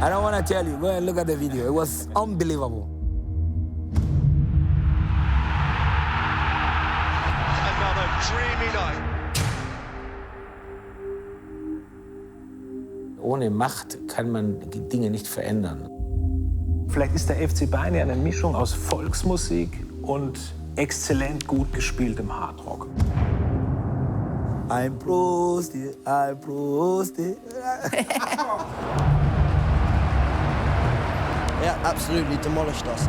I don't want to tell you. Go and look at the video. It was unbelievable. Another dreamy night. Ohne Macht kann man die Dinge nicht verändern. Vielleicht ist der FC Bayern ja eine Mischung aus Volksmusik und exzellent gut gespieltem Hardrock. I'm prosty, I'm prosty. Yeah, absolutely demolished us.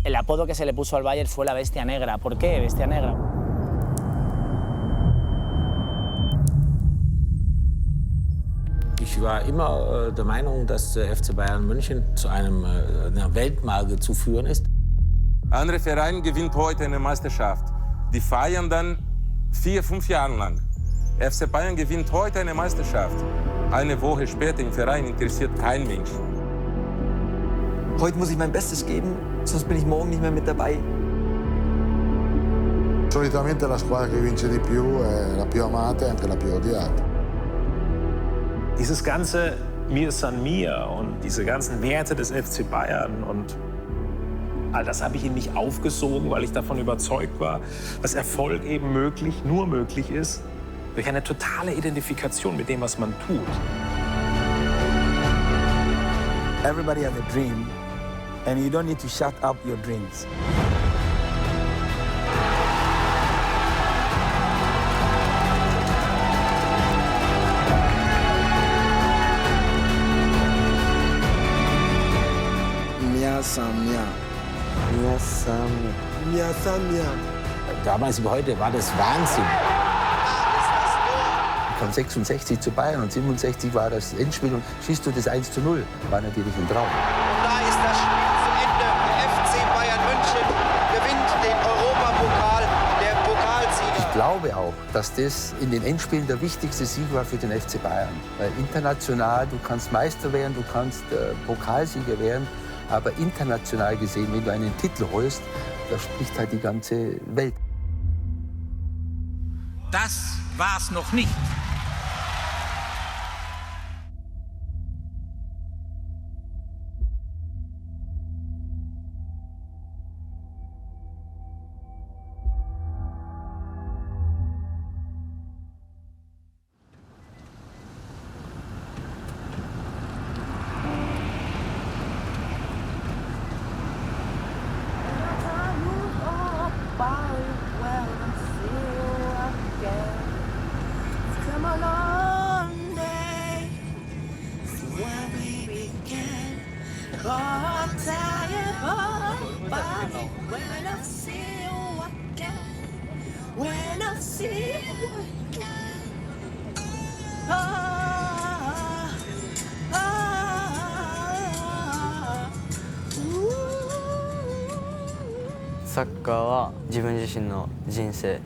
El apodo que se le puso al Bayern fue la bestia negra. ¿Por qué bestia negra? Ich war immer der Meinung, dass der FC Bayern München zu einer Weltmarke zu führen ist. Andere Verein gewinnt heute eine Meisterschaft. Die feiern dann 4, 5 Jahre lang. FC Bayern gewinnt heute eine Meisterschaft. Eine Woche später im Verein interessiert kein Mensch. Heute muss ich mein Bestes geben, sonst bin ich morgen nicht mehr mit dabei. Solitamente la squadra che vince di più è la più amata e anche la più odiata. Dieses ganze Mir san mir und diese ganzen Werte des FC Bayern und all das habe ich ihm nicht aufgesogen, weil ich davon überzeugt war, dass Erfolg eben nur möglich ist durch eine totale Identifikation mit dem, was man tut. Everybody has a dream, and you don't need to shut up your dreams. Damals wie heute war das Wahnsinn. Von 66 zu Bayern und 67 war das Endspiel und schießt du das 1:0, war natürlich ein Traum. Und da ist das Spiel zu Ende. Der FC Bayern München gewinnt den Europapokal, der Pokalsieger. Ich glaube auch, dass das in den Endspielen der wichtigste Sieg war für den FC Bayern. Weil international, du kannst Meister werden, du kannst Pokalsieger werden, aber international gesehen, wenn du einen Titel holst, da spricht halt die ganze Welt. Das war's noch nicht.サッカーは自分自身の人生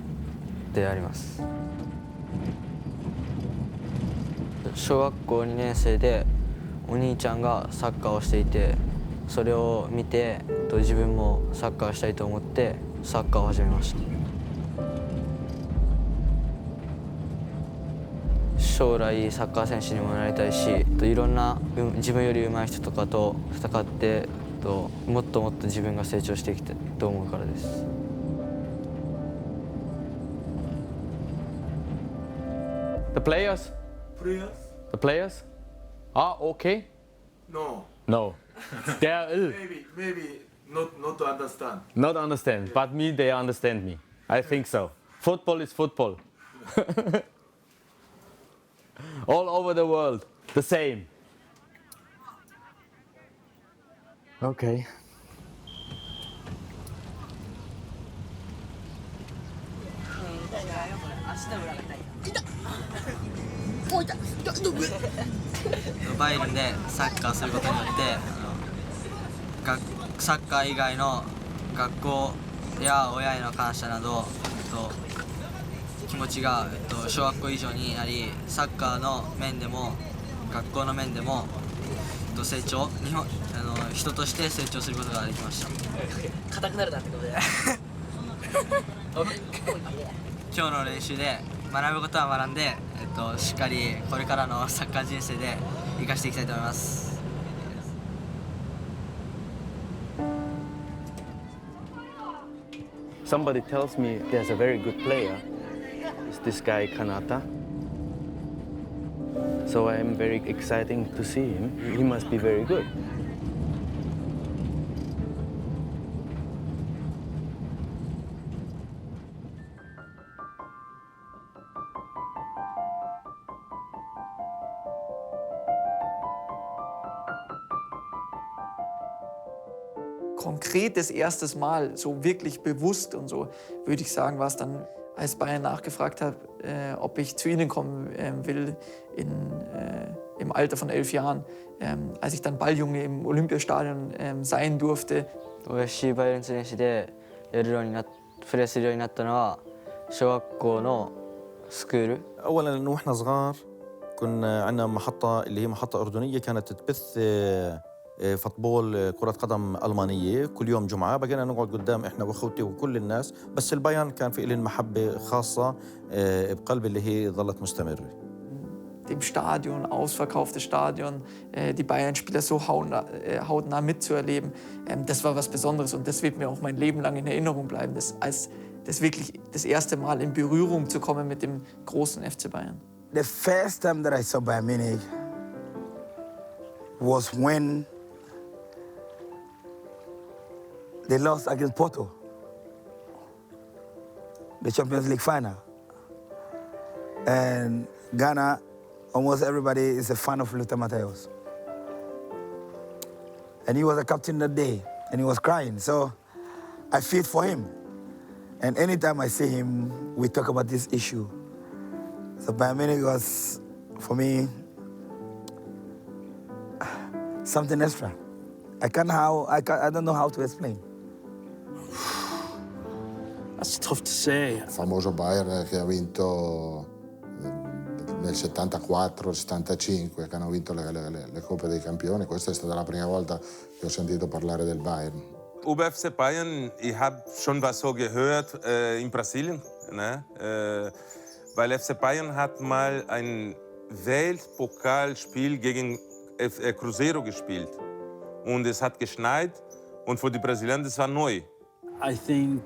であります。小学校2年生でお兄ちゃんがサッカーをしていて、それを見て自分もサッカーしたいと思ってサッカーを始めました。将来サッカー選手にもなりたいし、いろんな自分より上手い人とかと戦ってもっともっと自分が成長していきたいと思うからです。The players? The players? Ah, okay. No. No. They are ill. Maybe not to understand. Not understand, but me, they understand me. I think so. Football is football. All over the world, the same. Okay.バイエルンでサッカーすることによってサッカー以外の学校や親への感謝など気持ちが小学校以上になり、サッカーの面でも学校の面でも成長人として成長することができました。硬くなるなってことで今日の練習で学ぶことは学んで、しっかりこれからのサッカー人生で生かしていきたいと思います。Somebody tells me there's a very good player. It's this guy Kanata. So I'm very excited to see him. He must be very good. Konkret das erste Mal, so wirklich bewusst und so, würde ich sagen, war es dann, als Bayern nachgefragt hat, ob ich zu ihnen kommen will im Alter von 11 Jahren, als ich dann Balljunge im Olympiastadion sein durfte. أولاً إنه إحنا صغار كنا عندنا محطة اللي هي محطة أردنية كانت تبث فوتبول كرة قدم ألمانية كل يوم جمعة. بقينا نقعد قدام إحنا وأخوتي وكل الناس، بس البايرن كان في إلين محبة خاصة بقلبي اللي هي ظلت مستمرة. Dem Stadion, ausverkauftes Stadion, die Bayern-Spieler so hautnah mitzuerleben, das war was Besonderes und das wird mir auch mein Leben lang in Erinnerung bleiben, das wirklich das erste Mal in Berührung zu kommen mit dem großen FC Bayern. The first time that I saw Bayern Munich was when they lost against Porto, the Champions League final. And Ghana, almost everybody is a fan of Lothar Matthäus. And he was a captain that day, and he was crying, so I feel for him. And anytime I see him, we talk about this issue. So Bayern Munich was, for me, something extra. I don't know how to explain. That's tough to say. Il famoso Bayern che ha vinto nel 74, 75, che hanno vinto le Coppe dei Campioni. Questa è stata la prima volta che ho sentito parlare del Bayern. Über FC Bayern, ich habe schon was so gehört in Brasilien, ne? Weil FC Bayern hat mal ein Weltpokalspiel gegen Cruzeiro gespielt. Und es hat geschneit und für die Brasilianer das war neu. I think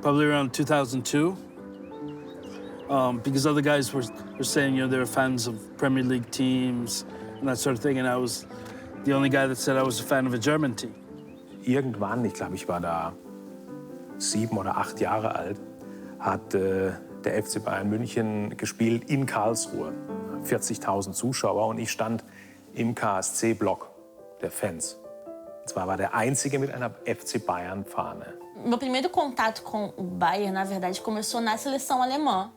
probably around 2002, because other guys were saying, you know, they were fans of Premier League teams and that sort of thing, and I was the only guy that said I was a fan of a German team. Irgendwann, ich glaube, ich war da 7 oder 8 Jahre alt, hat der FC Bayern München gespielt in Karlsruhe. 40.000 Zuschauer und ich stand im KSC-Block der Fans. Und zwar war der Einzige mit einer FC Bayern-Fahne. Meu primeiro contato com o Bayern, na verdade, começou na seleção alemã,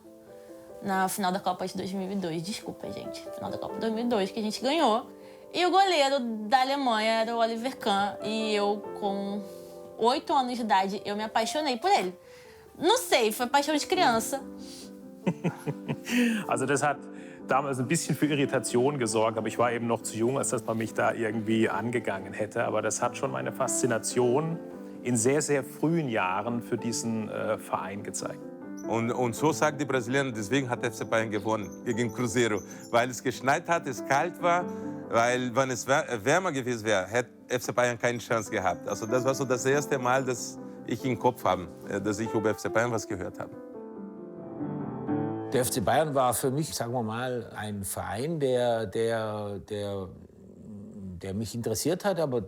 na final da Copa de 2002. Desculpa, gente. Final da Copa de 2002, que a gente ganhou. E o goleiro da Alemanha era o Oliver Kahn. E eu, com 8 anos de idade, eu me apaixonei por ele. Não sei, foi paixão de criança. Also das hat damals ein bisschen für Irritation gesorgt, aber ich war eben noch zu jung, als dass man mich da irgendwie angegangen hätte. Aber das hat schon meine Faszination in sehr, sehr frühen Jahren für diesen Verein gezeigt. Und so sagt die Brasilianer, deswegen hat FC Bayern gewonnen gegen Cruzeiro. Weil es geschneit hat, es kalt war, weil wenn es wärmer gewesen wäre, hätte FC Bayern keine Chance gehabt. Also das war so das erste Mal, dass ich im Kopf habe, dass ich über FC Bayern was gehört habe. Der FC Bayern war für mich, sagen wir mal, ein Verein, der mich interessiert hat, aber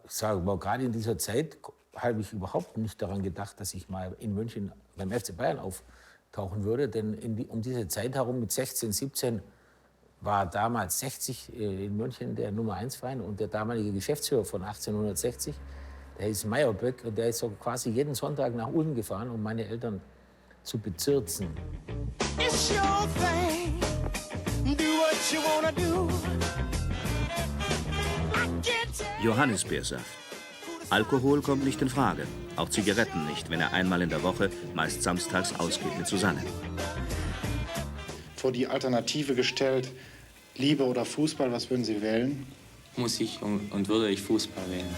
sagen wir, gerade in dieser Zeit habe ich überhaupt nicht daran gedacht, dass ich mal in München beim FC Bayern auftauchen würde. Denn um diese Zeit herum mit 16, 17 war damals 60 in München der Nummer-1-Verein und der damalige Geschäftsführer von 1860, der hieß Meyerbeck und der ist so quasi jeden Sonntag nach Ulm gefahren, um meine Eltern zu bezirzen. Johannisbeersaft. Alkohol kommt nicht in Frage, auch Zigaretten nicht, wenn er einmal in der Woche, meist samstags, ausgeht mit Susanne. Vor die Alternative gestellt, Liebe oder Fußball, was würden Sie wählen? Muss ich und würde ich Fußball wählen.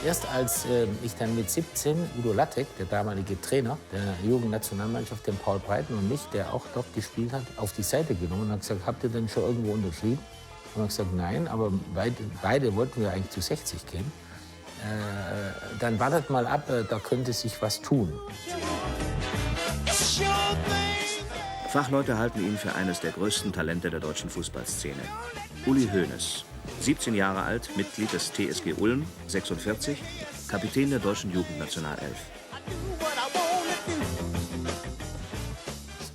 erst als ich dann mit 17 Udo Lattek, der damalige Trainer der Jugendnationalmannschaft, den Paul Breiten und mich, der auch dort gespielt hat, auf die Seite genommen und hat gesagt, habt ihr denn schon irgendwo unterschrieben? Und ich gesagt, nein, aber beide wollten wir eigentlich zu 60 gehen. Dann wartet mal ab, da könnte sich was tun. Fachleute halten ihn für eines der größten Talente der deutschen Fußballszene. Uli Hoeneß, 17 Jahre alt, Mitglied des TSG Ulm, 46, Kapitän der deutschen Jugendnationalelf.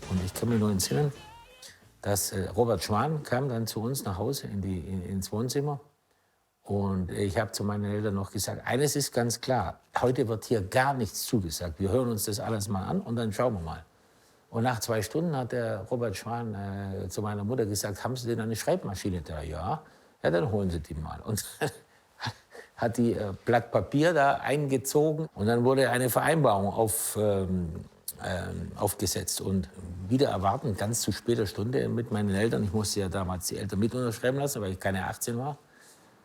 Und ich kann mich nur entsinnen, dass Robert Schwan kam dann zu uns nach Hause ins Wohnzimmer. Und ich habe zu meinen Eltern noch gesagt, eines ist ganz klar, heute wird hier gar nichts zugesagt. Wir hören uns das alles mal an und dann schauen wir mal. Und nach 2 Stunden hat der Robert Schwan zu meiner Mutter gesagt, haben Sie denn eine Schreibmaschine da? Ja, dann holen Sie die mal. Und hat die Blatt Papier da eingezogen und dann wurde eine Vereinbarung aufgesetzt. Und wieder erwarten, ganz zu später Stunde mit meinen Eltern, ich musste ja damals die Eltern mit unterschreiben lassen, weil ich keine 18 war.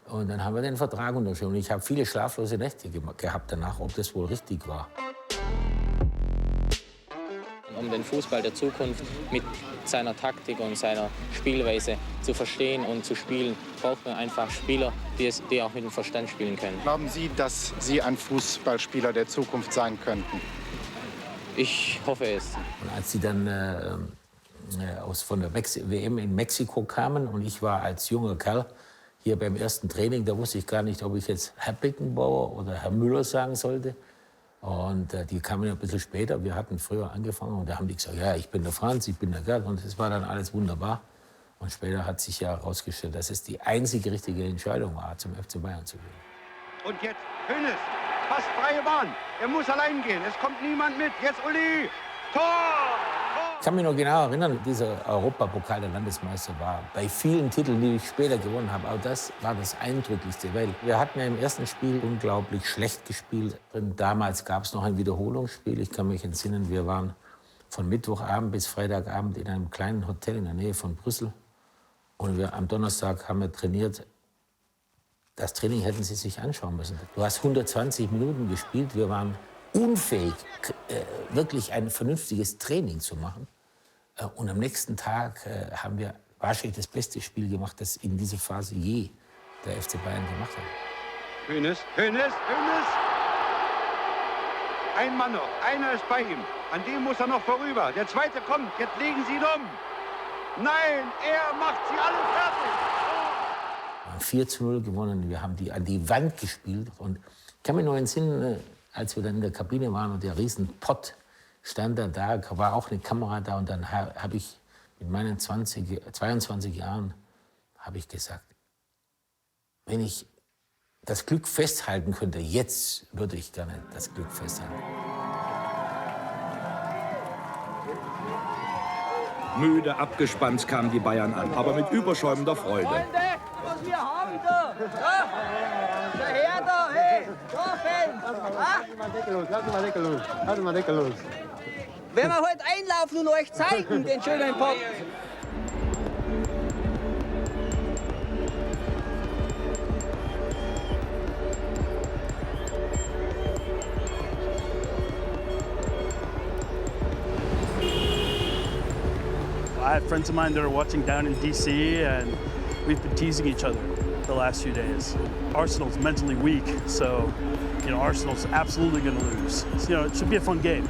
Und dann haben wir den Vertrag unterschrieben. Und ich habe viele schlaflose Nächte gehabt danach, ob das wohl richtig war. Um den Fußball der Zukunft mit seiner Taktik und seiner Spielweise zu verstehen und zu spielen, braucht man einfach Spieler, die auch mit dem Verstand spielen können. Glauben Sie, dass Sie ein Fußballspieler der Zukunft sein könnten? Ich hoffe es. Und als sie dann von der WM in Mexiko kamen und ich war als junger Kerl hier beim ersten Training, da wusste ich gar nicht, ob ich jetzt Herr Beckenbauer oder Herr Müller sagen sollte. Und die kamen ein bisschen später, wir hatten früher angefangen und da haben die gesagt, ja, ich bin der Franz, ich bin der Gerd und das war dann alles wunderbar. Und später hat sich ja herausgestellt, dass es die einzige richtige Entscheidung war, zum FC Bayern zu gehen. Und jetzt Hoeneß, fast freie Bahn, er muss allein gehen, es kommt niemand mit, jetzt Uli, Tor! Ich kann mich noch genau erinnern, dieser Europapokal der Landesmeister war bei vielen Titeln, die ich später gewonnen habe, aber das war das Eindrücklichste, weil wir hatten ja im ersten Spiel unglaublich schlecht gespielt. Und damals gab es noch ein Wiederholungsspiel, ich kann mich entsinnen, wir waren von Mittwochabend bis Freitagabend in einem kleinen Hotel in der Nähe von Brüssel und am Donnerstag haben wir trainiert. Das Training hätten Sie sich anschauen müssen. Du hast 120 Minuten gespielt, wir waren unfähig, wirklich ein vernünftiges Training zu machen. Und am nächsten Tag haben wir wahrscheinlich das beste Spiel gemacht, das in dieser Phase je der FC Bayern gemacht hat. Hoeneß, Hoeneß, Hoeneß! Ein Mann noch, einer ist bei ihm. An dem muss er noch vorüber. Der zweite kommt, jetzt legen Sie ihn um. Nein, er macht sie alle fertig. Wir haben 4:0 gewonnen, wir haben die an die Wand gespielt. Und ich kann mich noch entsinnen, als wir dann in der Kabine waren und der Riesenpott stand da, war auch eine Kamera da. Und dann habe ich mit meinen 22 Jahren habe ich gesagt, wenn ich das Glück festhalten könnte, jetzt würde ich gerne das Glück festhalten. Müde, abgespannt kamen die Bayern an, aber mit überschäumender Freude. Freunde, was wir haben da! Ja? Der Herr da, hey! Da, Fans! Lass mal Deckel los. Wenn wir heute einlaufen und euch zeigen, den schönen Pott. I have friends of mine that are watching down in DC, and we've been teasing each other the last few days. Arsenal's mentally weak, so Arsenal's absolutely going to lose. It should be a fun game.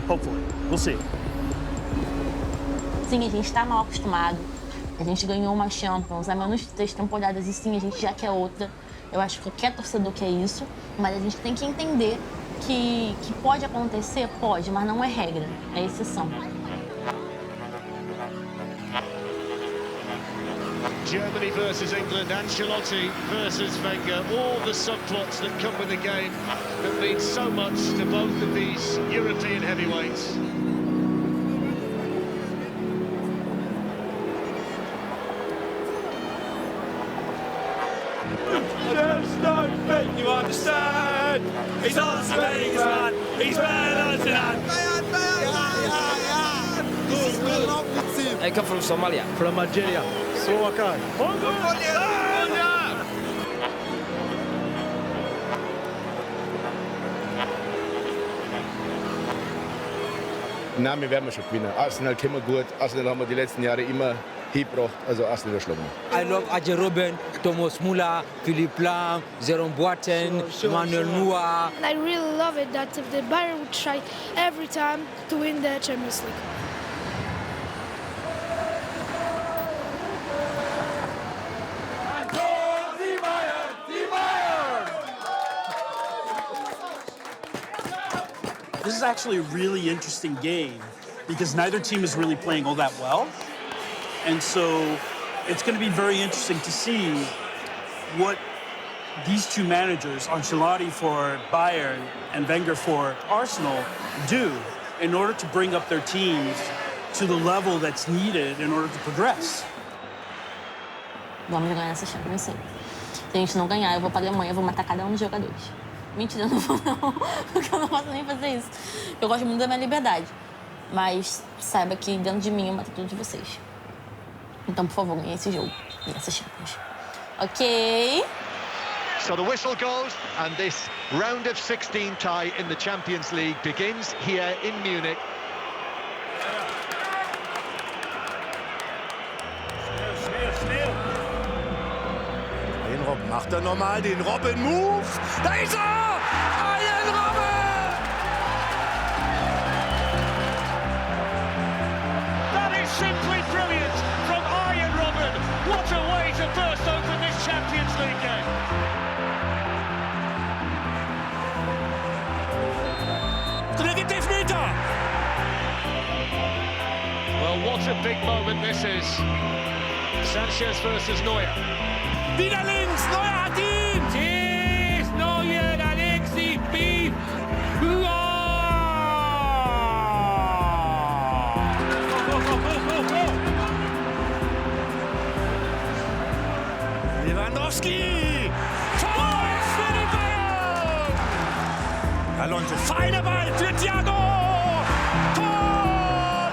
Hopefully, we'll see. Sim, a gente está mal acostumado. A gente ganhou uma Champions há menos de 3 temporadas e sim, a gente já quer outra. Eu acho que qualquer torcedor quer isso, mas a gente tem que entender que pode acontecer, pode, mas não é regra, é exceção. Germany versus England, Ancelotti versus Wenger, all the subplots that come with the game that mean so much to both of these European heavyweights. Just don't think you understand. He's answering, man. He's better than that. I come from Somalia. From Algeria. Slovakia. Nein, wir werden schon gewinnen. Arsenal kennen wir gut. Arsenal haben wir die letzten Jahre immer hingebracht. Also Arsenal schlagen wir. I love Arjen Robben, Thomas Müller, Philipp Lahm, Jerome Boateng, Manuel Neuer. And I really love it that the Bayern would try every time to win the Champions League. This is actually a really interesting game because neither team is really playing all that well. And so it's going to be very interesting to see what these two managers, Ancelotti for Bayern and Wenger for Arsenal, do in order to bring up their teams to the level that's needed in order to progress. Vamos ganhar essa Champions League. Se a gente não ganhar, eu vou para a Alemanha, vou matar cada um dos jogadores. Mentira, eu não vou não, porque eu não posso nem fazer isso. Eu gosto muito da minha liberdade. Mas saiba que dentro de mim eu mato tudo de vocês. Então, por favor, ganhe esse jogo, ganhe essa Champions. Ok? So the whistle goes, and this round of 16 tie in the Champions League begins here in Munich. Den Robben macht er normal, den Robben-Move. Da ist er! Arjen Robben! That is simply brilliant from Arjen Robben. What a way to burst open this Champions League game. Dritte Elfmeter! Well, what a big moment this is. Sanchez versus Neuer. Wieder links, Neuer hat ihn! Yes, Neuer, Alexi, Beef! Lewandowski! Tor für die Bayern! Alonso, feiner Ball für Thiago! Tor!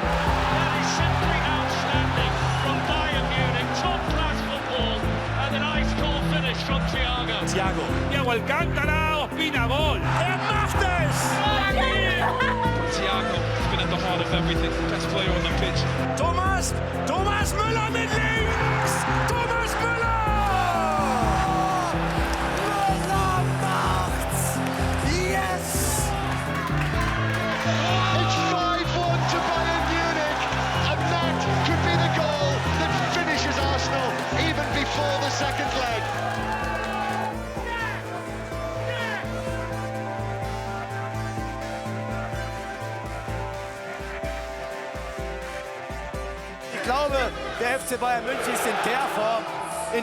That is simply outstanding from Bayern Munich. Top-class football and an ice-cold finish from Thiago. Thiago Alcántara, Ospina, Gol! macht es! Thiago has been at the heart of everything. Best player on the pitch. Thomas Müller mit links! Thomas Müller! Müller macht's! Yes! It's 5-1 to Bayern Munich, and that could be the goal that finishes Arsenal even before the second leg. Ich glaube, der FC Bayern München ist in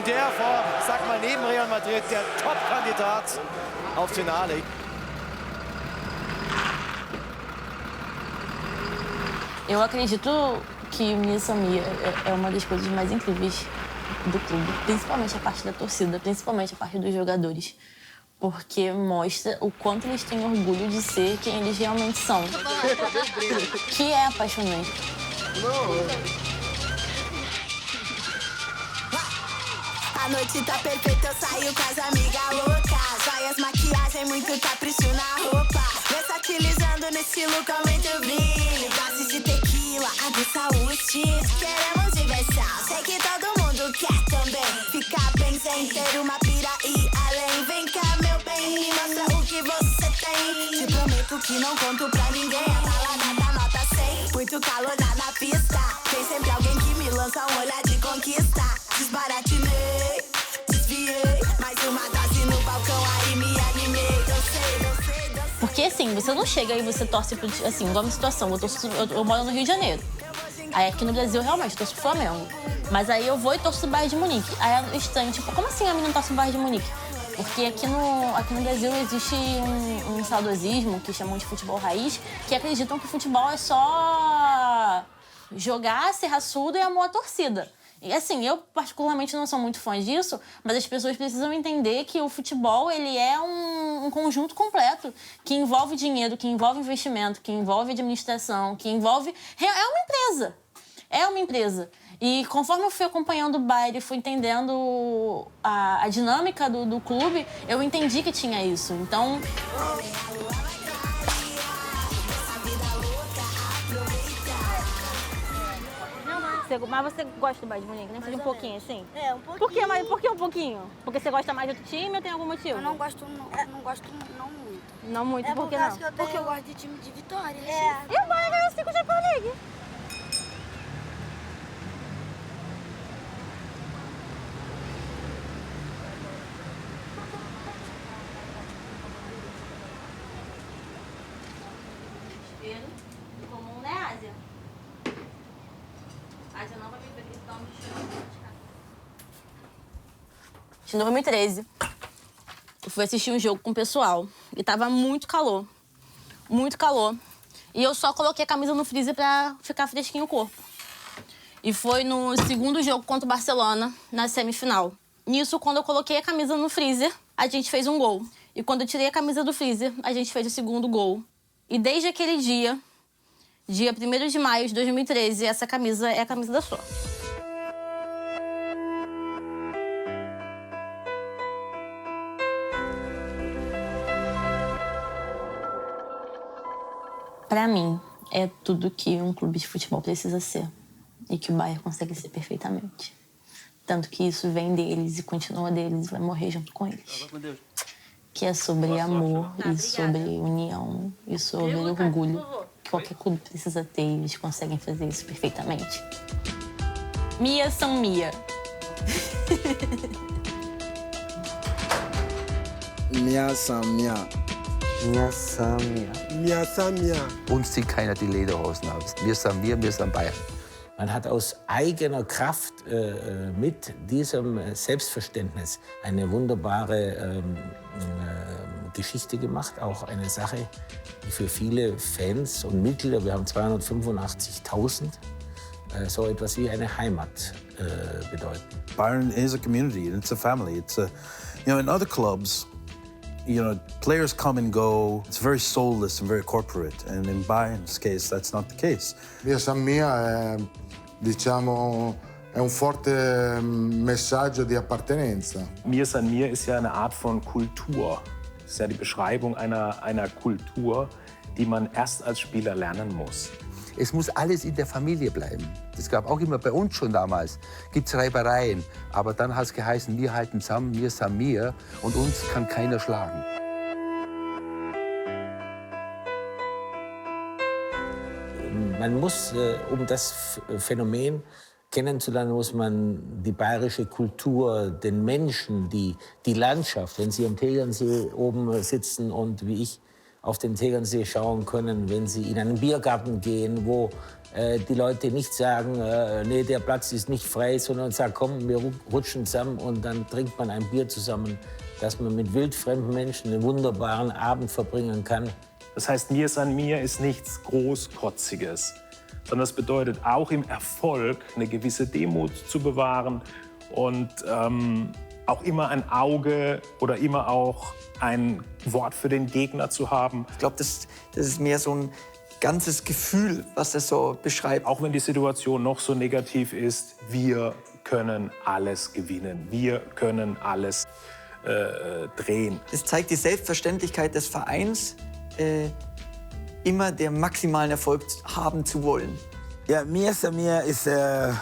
der Form, sag mal neben Real Madrid, der Top-Kandidat auf Finale. Eu acredito que Missa Mia é uma das coisas mais incríveis do clube, principalmente a parte da torcida, principalmente a parte dos jogadores, porque mostra o quanto eles têm orgulho de ser quem eles realmente são, que é apaixonante. A noite tá perfeita, eu saio com as amigas loucas. Joias, maquiagem, muito capricho na roupa. Versatilizando nesse look, aumenta o brilho. Doses de tequila, aguça os tiros. Queremos diversão, sei que todo mundo quer também. Ficar bem sem ter uma pira e além. Vem cá, meu bem, me mostra o que você tem. Te prometo que não conto pra ninguém. A balada da nota 100, muito calor na pista. Tem sempre alguém que me lança um olhar de conquista. Desbaratinei, desviei, mais uma dose no balcão, aí me animei, dancei. Porque assim, você não chega e você torce pro, assim, igual a minha situação, eu moro no Rio de Janeiro. Aí aqui no Brasil, realmente, eu torço pro Flamengo. Mas aí eu vou e torço pro Bayern de Munique. Aí é estranho, tipo, como assim a menina torce pro Bayern de Munique? Porque aqui no Brasil existe um saudosismo que chamam de futebol raiz, que acreditam que o futebol é só jogar, ser raçudo e amor à torcida. E assim, eu particularmente não sou muito fã disso, mas as pessoas precisam entender que o futebol, ele é um conjunto completo, que envolve dinheiro, que envolve investimento, que envolve administração, que envolve... É uma empresa. E conforme eu fui acompanhando o Bayern e fui entendendo a dinâmica do clube, eu entendi que tinha isso. Então... Mas você gosta do Bayern Múnich, né? Seja um pouquinho, assim? É, um pouquinho. Por que um pouquinho? Porque você gosta mais do outro time ou tem algum motivo? Eu não gosto não muito. Não muito, por que não? Porque eu gosto de time de vitória. É. E o Bayern ganhou 5 Champions League. Comum, né, Ásia? Ásia não vai me ver que dá um bicho. Em 2013, eu fui assistir um jogo com o pessoal e tava muito calor. Muito calor. E eu só coloquei a camisa no freezer pra ficar fresquinho o corpo. E foi no segundo jogo contra o Barcelona, na semifinal. Nisso, quando eu coloquei a camisa no freezer, a gente fez um gol. E quando eu tirei a camisa do freezer, a gente fez o segundo gol. E desde aquele dia, dia 1º de maio de 2013, essa camisa é a camisa da sorte. Para mim, é tudo que um clube de futebol precisa ser. E que o Bayern consegue ser perfeitamente. Tanto que isso vem deles e continua deles e vai morrer junto com eles. Que é sobre amor e sobre união e sobre orgulho. Que qualquer clube precisa ter e eles conseguem fazer isso perfeitamente. Mia são Mia. Mia são Mia. Mia são Mia. Mia são Mia. Uns zieht keiner die Lederhosen aus. Wir sind Bayern. Man hat aus eigener Kraft mit diesem Selbstverständnis eine wunderbare Geschichte gemacht. Auch eine Sache, die für viele Fans und Mitglieder, wir haben 285.000, so etwas wie eine Heimat bedeuten. Bayern is a community and it's a family. It's a, in other clubs, players come and go. It's very soulless and very corporate. And in Bayern's case, that's not the case. Mia San Mia è un forte messaggio di appartenenza. Mir San Mir ist ja eine Art von Kultur. Es ist ja die Beschreibung einer Kultur, die man erst als Spieler lernen muss. Es muss alles in der Familie bleiben. Das gab auch immer bei uns schon damals. Gibt's Reibereien, aber dann hat es geheißen, wir halten zusammen, wir sind wir und uns kann keiner schlagen. Man muss, um das Phänomen kennenzulernen, muss man die bayerische Kultur, den Menschen, die Landschaft, wenn Sie am Tegernsee oben sitzen und wie ich auf den Tegernsee schauen können, wenn Sie in einen Biergarten gehen, wo die Leute nicht sagen, nee, der Platz ist nicht frei, sondern sagen, komm, wir rutschen zusammen und dann trinkt man ein Bier zusammen, dass man mit wildfremden Menschen einen wunderbaren Abend verbringen kann. Das heißt, Mir San Mir ist nichts Großkotziges, sondern es bedeutet auch im Erfolg eine gewisse Demut zu bewahren und auch immer ein Auge oder immer auch ein Wort für den Gegner zu haben. Ich glaube, das ist mehr so ein ganzes Gefühl, was das so beschreibt. Auch wenn die Situation noch so negativ ist, wir können alles gewinnen, wir können alles drehen. Das zeigt die Selbstverständlichkeit des Vereins, immer den maximalen Erfolg haben zu wollen. Yeah, Mia San Mia is a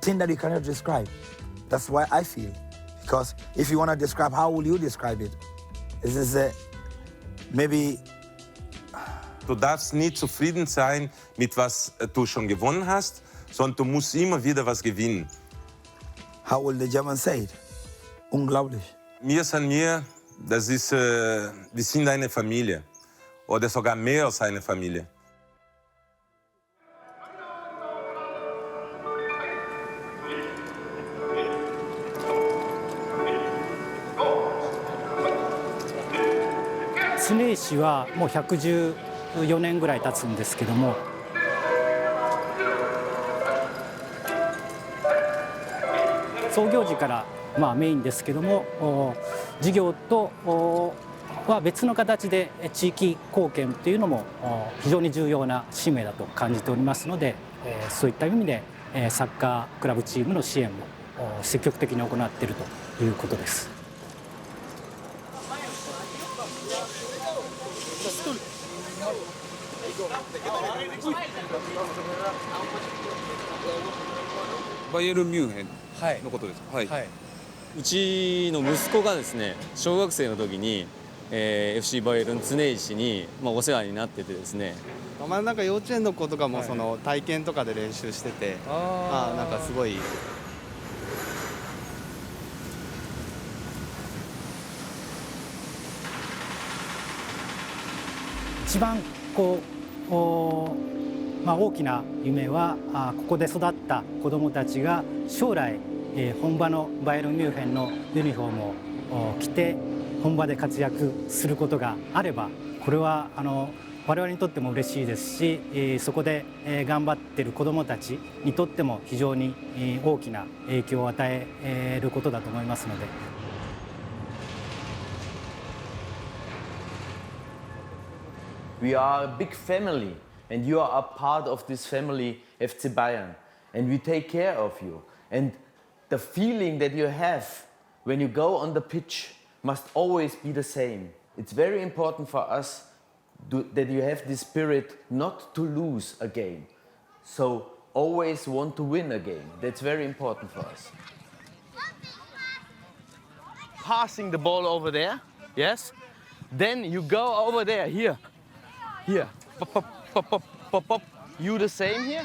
thing that you cannot describe. That's why I feel. Because if you want to describe, how will you describe it? This is maybe. Du darfst nie zufrieden sein mit was du schon gewonnen hast, sondern du musst immer wieder was gewinnen. How will the German say it? Unglaublich. Mir San Mir, das ist, wir sind eine Familie. Oder sogar mehr als eine Familie.常石はもう114年ぐらい経つんですけども、創業時からメインですけども、事業とは別の形で地域貢献というのも非常に重要な使命だと感じておりますので、そういった意味でサッカークラブチームの支援も積極的に行っているということです。バイエルンミュンヘンのことですか。はい。うちの息子がですね、小学生の時に、FC バイエルン常石に、お世話になっててですね。なんか幼稚園の子とかもその体験とかで練習してて、なんかすごい。一番大きな夢はここで育った子どもたちが将来、本場のバイエルン・ミュンヘンのユニフォームを着て本場で活躍することがあれば、これは我々にとっても嬉しいですし、そこで頑張っている子どもたちにとっても非常に大きな影響を与えることだと思いますので。We are a big family, and you are a part of this family, FC Bayern, and we take care of you. And the feeling that you have when you go on the pitch must always be the same. It's very important for us that you have this spirit not to lose a game. So always want to win a game. That's very important for us. Passing the ball over there, yes? Then you go over there, here. Here, pop, pop, pop, pop, pop, pop. You the same here?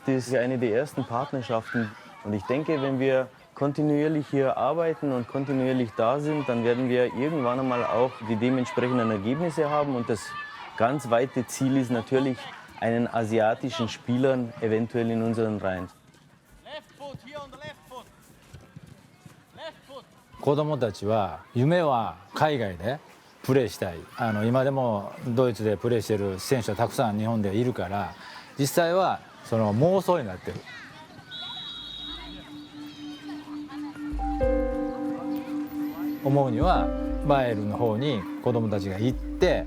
Das ist ja eine der ersten Partnerschaften und ich denke, wenn wir kontinuierlich hier arbeiten und kontinuierlich da sind, dann werden wir irgendwann einmal auch die dementsprechenden Ergebnisse haben und das ganz weite Ziel ist natürlich, einen asiatischen Spielern eventuell in unseren Reihen. Left foot here on the left foot. Left foot. 子どもたちは夢は海外でプレーしたい。今でもドイツでプレーしている選手はたくさん日本でいるから、実際はその妄想になってる。思うにはバイエルンの方に子どもたちが行って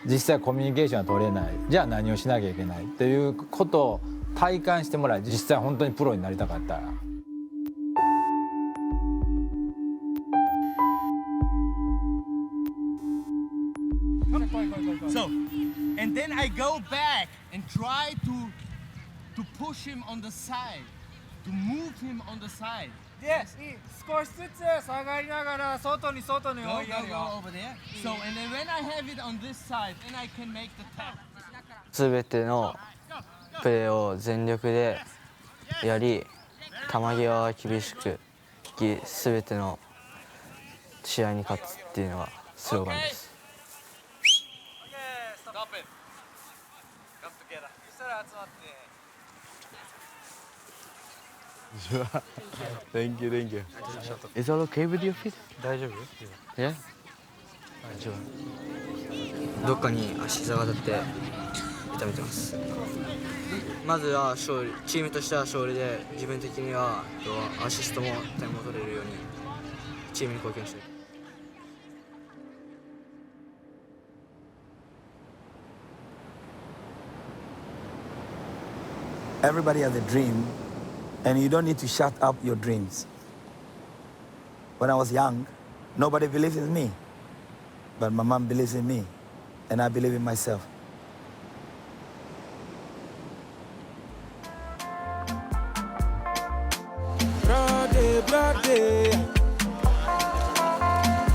実際コミュニケーションが取れない、じゃあ何をしなきゃいけないっていうことを体感してもらい、実際本当にプロになりたかったら。So, and then I go back and try to push him on the side, to move him on the side. Yes. 少しずつ下がりながら外に追いやるよ。 Go over there. So, and then when I have it on this side, then I can make the tap. すべてのプレーを全力でやり、球際は厳しくいき、すべての試合に勝つっていうのがスローガンです。Thank you, thank you. Is all okay with your feet? 大丈夫？ Yeah? 大丈夫。どっかに足膝が当たって痛めてます。まずは勝利、チームとしては勝利で、自分的にはアシストも点も取れるようにチームに貢献したい。Everybody has a dream, and you don't need to shut up your dreams. When I was young, nobody believed in me, but my mom believes in me, and I believe in myself.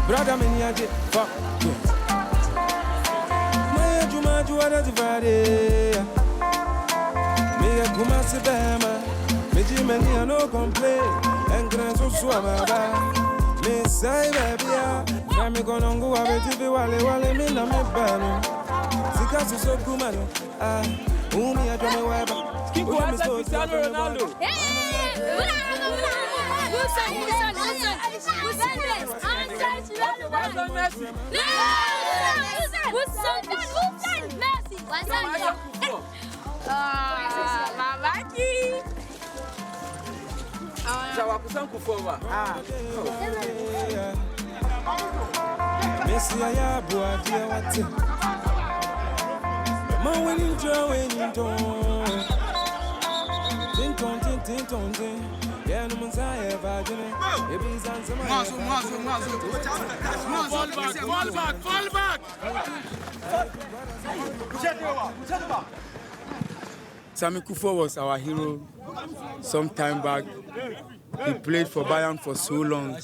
Brother, me need it, fuck yes. My juma that's Friday. Me a kuma sebema, me jimeni no complain. And grand so swama ba. Me say baby ya, na me gonna go abeti bi wale me na me bano. Sika so kumano, umi a drama weba. Keep quiet, Cristiano Ronaldo. Samuel Kuffour. Messi ya bua dia wate. Ma winning draw winning don. Tin ton tin tin ton tin. Samuel Kuffour was our hero some time back. He played for Bayern for so long.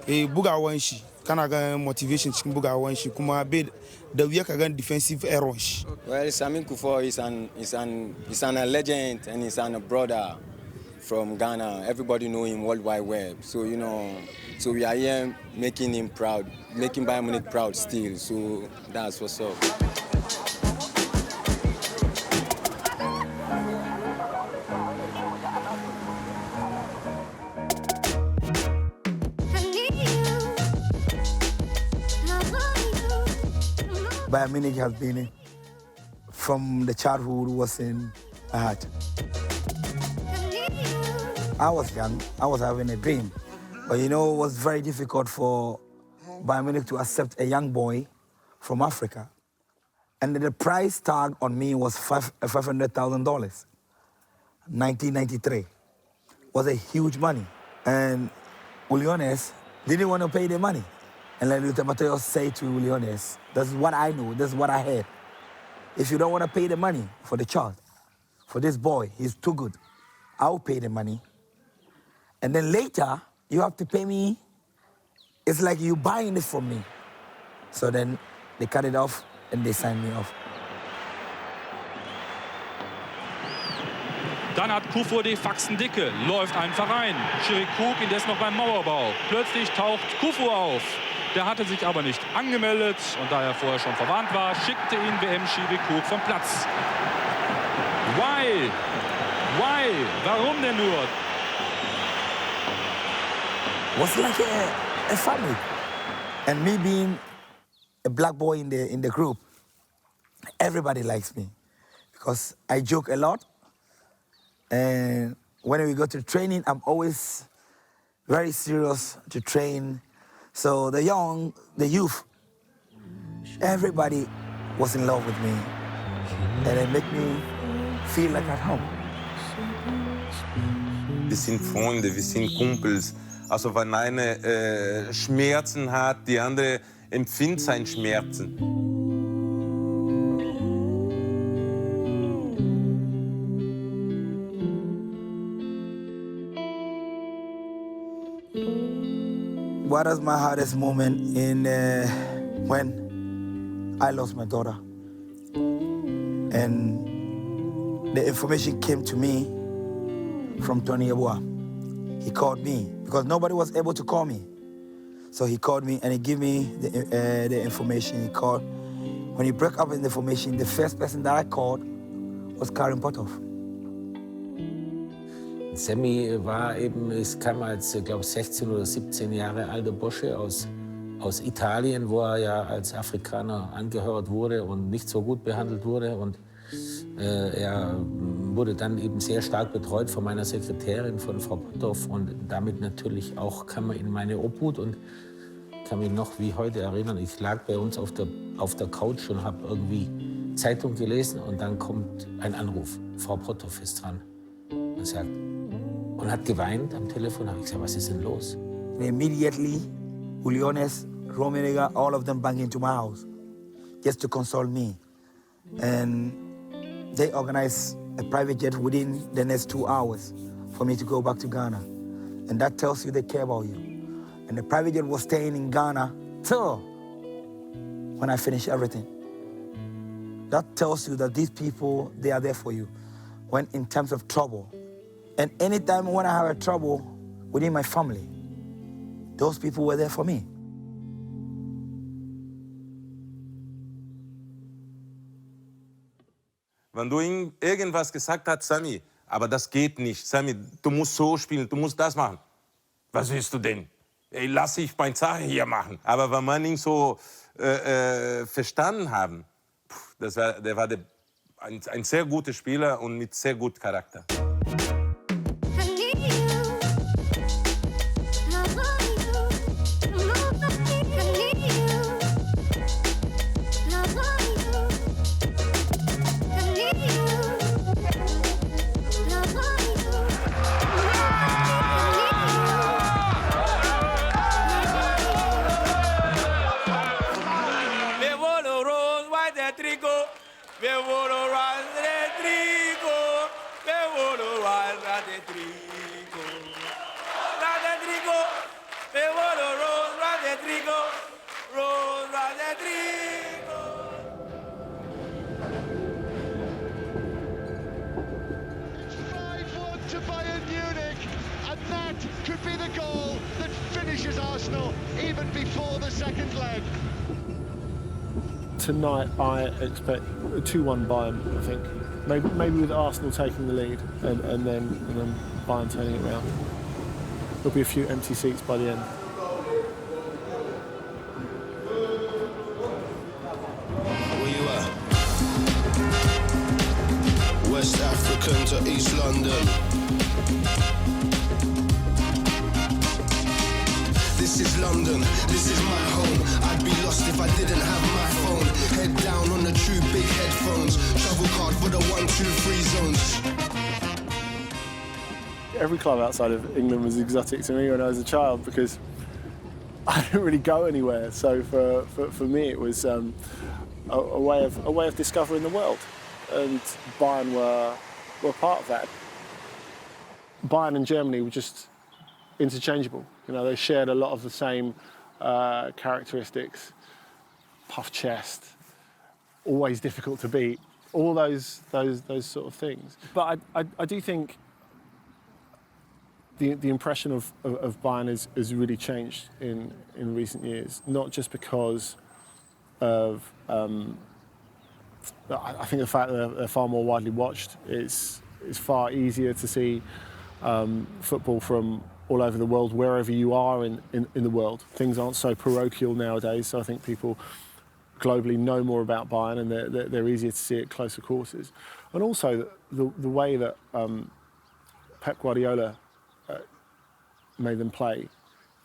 He buga wanshi kana ga motivation cikin buga wanshi kuma bai da wuya ka ga defensive errors. Well, Samuel Kuffour is a legend and he's a brother from Ghana. Everybody know him worldwide web. So so we are here making him proud, making Bayern Munich proud still. So that's what's up. Bayern Munich has been from the childhood was in my heart. I was young, I was having a dream. But it was very difficult for Bayern Munich to accept a young boy from Africa. And the price tag on me was $500,000. 1993 was a huge money. And Uli Hoeneß didn't want to pay the money. And then Lothar Matthäus said to Uli Hoeneß, that's what I know, that's what I heard. If you don't want to pay the money for the child, for this boy, he's too good, I'll pay the money. And then later, you have to pay me. It's like you buying it from me. So then they cut it off and they signed me off. Dann hat Kuffour die Faxendicke, läuft einfach rein. Schiri Krug indes noch beim Mauerbau. Plötzlich taucht Kuffour auf. Der hatte sich aber nicht angemeldet und da er vorher schon verwarnt war, schickte ihn WM-Schiri Krug vom Platz. Why? Why? Warum denn nur? Was like a family. And me being a black boy in the group, everybody likes me because I joke a lot. And when we go to training, I'm always very serious to train. So the youth, everybody was in love with me. And it made me feel like at home. Wir sind Freunde, wir sind Kumpels. Also wenn eine Schmerzen hat, die andere empfindet seine Schmerzen. What was my hardest moment in when I lost my daughter? And the information came to me from Tony Yeboah. He called me because nobody was able to call me. So he called me and he gave me the information. He called. When he broke up in the information, the first person that I called was Karim Potov. Sammy kam als, glaube ich, 16 oder 17 Jahre alter Bursche aus Italien, wo er ja als Afrikaner angehört wurde und nicht so gut behandelt wurde. Und er wurde dann eben sehr stark betreut von meiner Sekretärin, von Frau Potov. Und damit natürlich auch kam er in meine Obhut und kann mich noch wie heute erinnern. Ich lag bei uns auf der Couch und habe irgendwie Zeitung gelesen und dann kommt ein Anruf. Frau Potov ist dran. Und hat geweint am Telefon. Habe ich gesagt, was ist denn los? And immediately, Uli Hoeneß, Rummenigge, all of them banged into my house just to console me. And they organized a private jet within the next 2 hours for me to go back to Ghana. And that tells you they care about you. And the private jet was staying in Ghana till when I finish everything. That tells you that these people, they are there for you when in times of trouble. And anytime when I have a trouble within my family, those people were there for me. Wenn du ihm irgendwas gesagt hast, Sammy, aber das geht nicht, Sammy, du musst so spielen, du musst das machen. Was willst du denn? Ey, lass ich meine Sache hier machen. Aber wenn man ihn so verstanden haben, der war ein sehr guter Spieler und mit sehr gutem Charakter. trigo, rosa de trigo. To Bayern Munich, and that could be the goal that finishes Arsenal even before the second leg. Tonight I expect a 2-1 Bayern, I think. Maybe with Arsenal taking the lead and then Bayern turning it around. There'll be a few empty seats by the end. Where you at? West African to East London. This is London, this is my home. I'd be lost if I didn't have my phone. Head down on the true big headphones. Travel card for the 1, 2, 3 zones. Every club outside of England was exotic to me when I was a child because I didn't really go anywhere. So for me it was a way of discovering the world, and Bayern were part of that. Bayern and Germany were just interchangeable. You know, they shared a lot of the same characteristics. Puff chest, always difficult to beat, all those sort of things. But I do think the impression of Bayern has really changed in recent years, not just because of I think the fact that they're far more widely watched. It's far easier to see football from all over the world, wherever you are in the world. Things aren't so parochial nowadays, so I think people globally know more about Bayern, and they're easier to see at closer quarters. And also the way that Pep Guardiola made them play,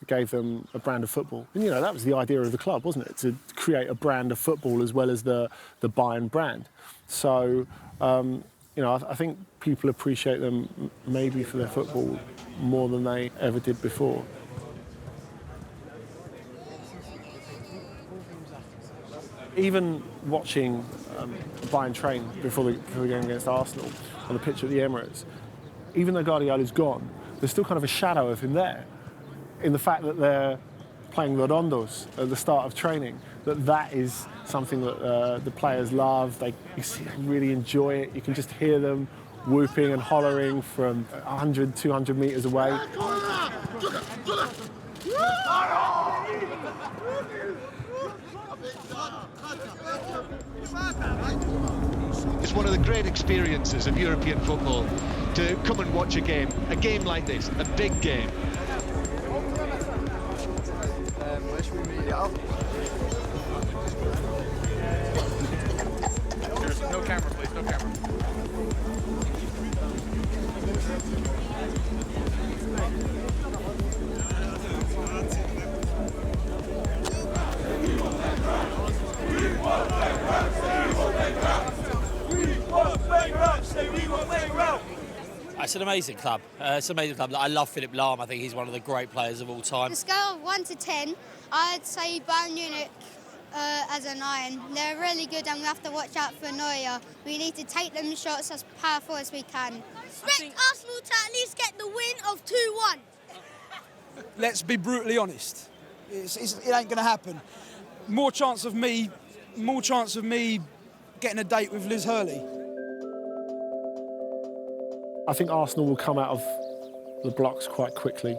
gave them a brand of football. And, you know, that was the idea of the club, wasn't it? To create a brand of football as well as the Bayern brand. So, you know, I think people appreciate them maybe for their football more than they ever did before. Even watching Bayern train before the game against Arsenal on the pitch at the Emirates, even though Guardiola's gone, there's still kind of a shadow of him there, in the fact that they're playing Redondos at the start of training, that is something that the players love. They really enjoy it. You can just hear them whooping and hollering from 100, 200 metres away. It's one of the great experiences of European football to come and watch a game like this, a big game. Where should we meet up? No camera, please, no camera. It's an amazing club. It's an amazing club. I love Philipp Lahm. I think he's one of the great players of all time. On a scale of 1 to 10, I'd say Bayern Munich as a 9. They're really good, and we have to watch out for Neuer. We need to take them shots as powerful as we can. Expect Arsenal to at least get the win of 2-1. Let's be brutally honest. It ain't going to happen. More chance of me getting a date with Liz Hurley. I think Arsenal will come out of the blocks quite quickly.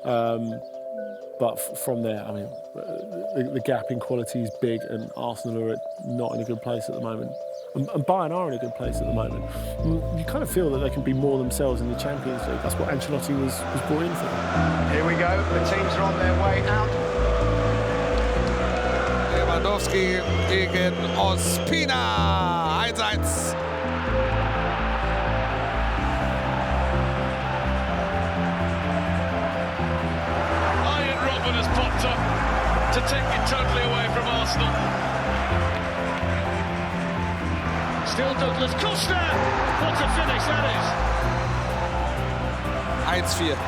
But from there, I mean, the gap in quality is big, and Arsenal are not in a good place at the moment. And Bayern are in a good place at the moment. You kind of feel that they can be more themselves in the Champions League. That's what Ancelotti was brought in for. Here we go, the teams are on their way out. Lewandowski gegen Ospina. 1-1. Has popped up to take it totally away from Arsenal. Still Douglas Costa. What a finish that is. 1-4.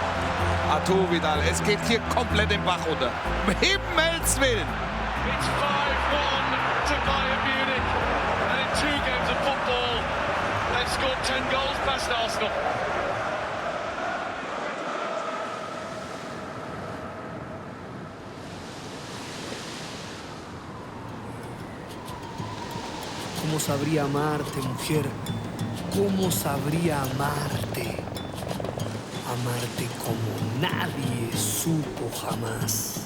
Arturo Vidal. Es geht hier komplett den Bach runter. Um Himmels Willen. It's 5-1 to Bayern Munich. And in 2 games of football, they've scored 10 goals past Arsenal. ¿Cómo sabría amarte, mujer? ¿Cómo sabría amarte? Amarte como nadie supo jamás.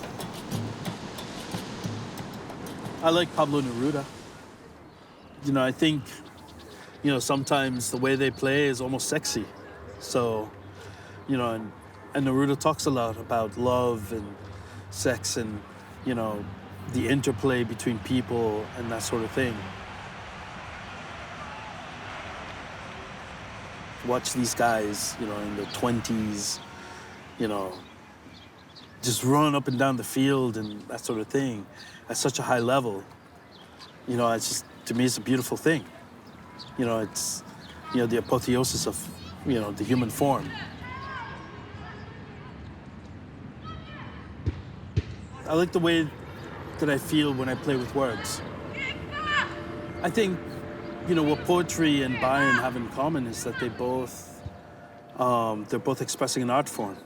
I like Pablo Neruda. You know, I think, you know, sometimes the way they play is almost sexy. So, you know, and Neruda talks a lot about love and sex and, you know, the interplay between people and that sort of thing. Watch these guys, you know, in their 20s, you know, just run up and down the field and that sort of thing at such a high level. You know, it's just, to me, it's a beautiful thing. You know, it's, you know, the apotheosis of, you know, the human form. I like the way that I feel when I play with words. I think, you know, what poetry and Bayern have in common is that they're both expressing an art form.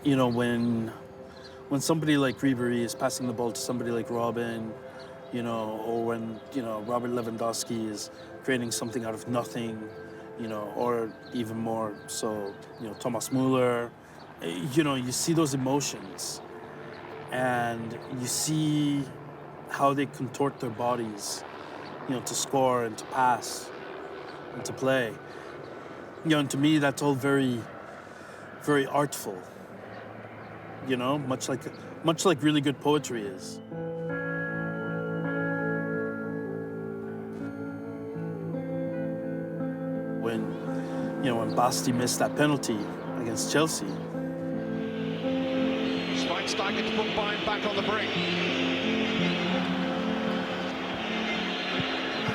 You know, when somebody like Ribery is passing the ball to somebody like Robin, you know, or when, you know, Robert Lewandowski is creating something out of nothing, you know, or even more so, you know, Thomas Müller, you know, you see those emotions and you see how they contort their bodies, you know, to score and to pass and to play. You know, and to me, that's all very, very artful. You know, much like really good poetry is. When Basti missed that penalty against Chelsea. Schweinsteiger to put Bayern back on the brink.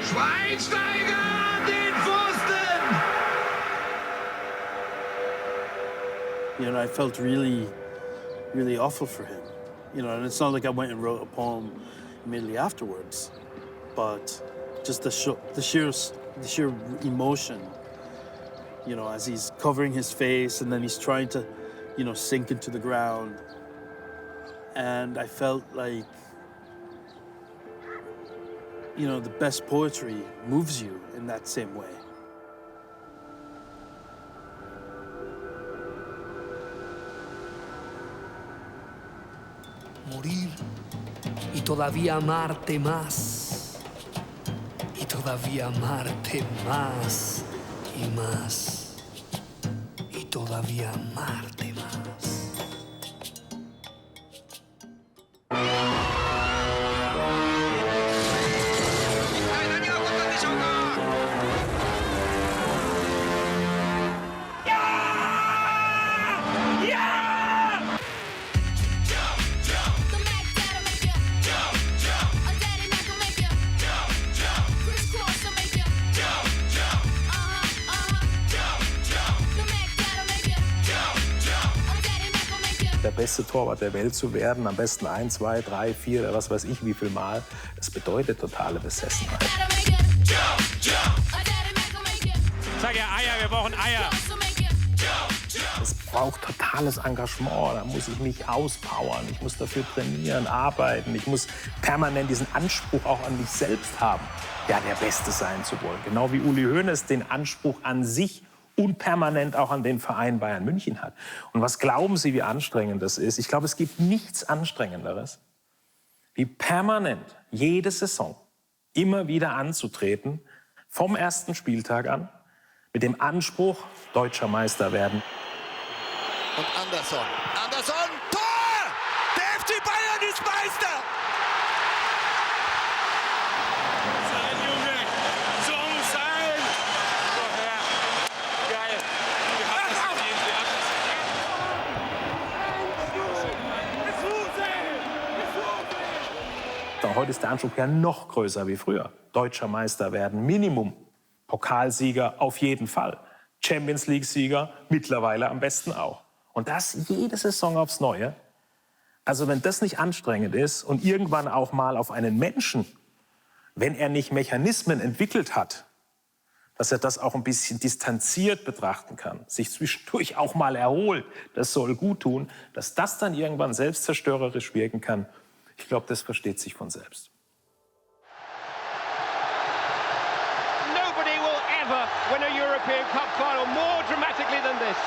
Schweinsteiger, den Pfosten! You know, I felt really, really awful for him. You know, and it's not like I went and wrote a poem immediately afterwards, but just the sheer emotion. You know, as he's covering his face and then he's trying to, you know, sink into the ground. And I felt like, you know, the best poetry moves you in that same way. Morir y todavía amarte más. Y todavía amarte más. Y más, y todavía amarte más. Der beste Torwart der Welt zu werden, am besten 1, 2, 3, 4 oder was weiß ich wie viel Mal, das bedeutet totale Besessenheit. Sag ja Eier, wir brauchen Eier. Es braucht totales Engagement, da muss ich mich auspowern, ich muss dafür trainieren, arbeiten, ich muss permanent diesen Anspruch auch an mich selbst haben, ja, der Beste sein zu wollen. Genau wie Uli Hoeneß den Anspruch an sich und permanent auch an den Verein Bayern München hat. Und was glauben Sie, wie anstrengend das ist? Ich glaube, es gibt nichts Anstrengenderes, wie permanent jede Saison immer wieder anzutreten, vom ersten Spieltag an, mit dem Anspruch, deutscher Meister werden. Und Anderson, Tor! Der FC Bayern ist Meister! Sein Junge, zum Sein! Geil! Wir haben das verdient, Heute ist der Anspruch ja noch größer wie früher. Deutscher Meister werden, Minimum. Pokalsieger auf jeden Fall. Champions League-Sieger mittlerweile am besten auch. Und das jede Saison aufs Neue. Also wenn das nicht anstrengend ist und irgendwann auch mal auf einen Menschen, wenn er nicht Mechanismen entwickelt hat, dass er das auch ein bisschen distanziert betrachten kann, sich zwischendurch auch mal erholt, das soll gut tun, dass das dann irgendwann selbstzerstörerisch wirken kann, ich glaube, das versteht sich von selbst. Nobody will ever win a European Cup final more dramatically than this.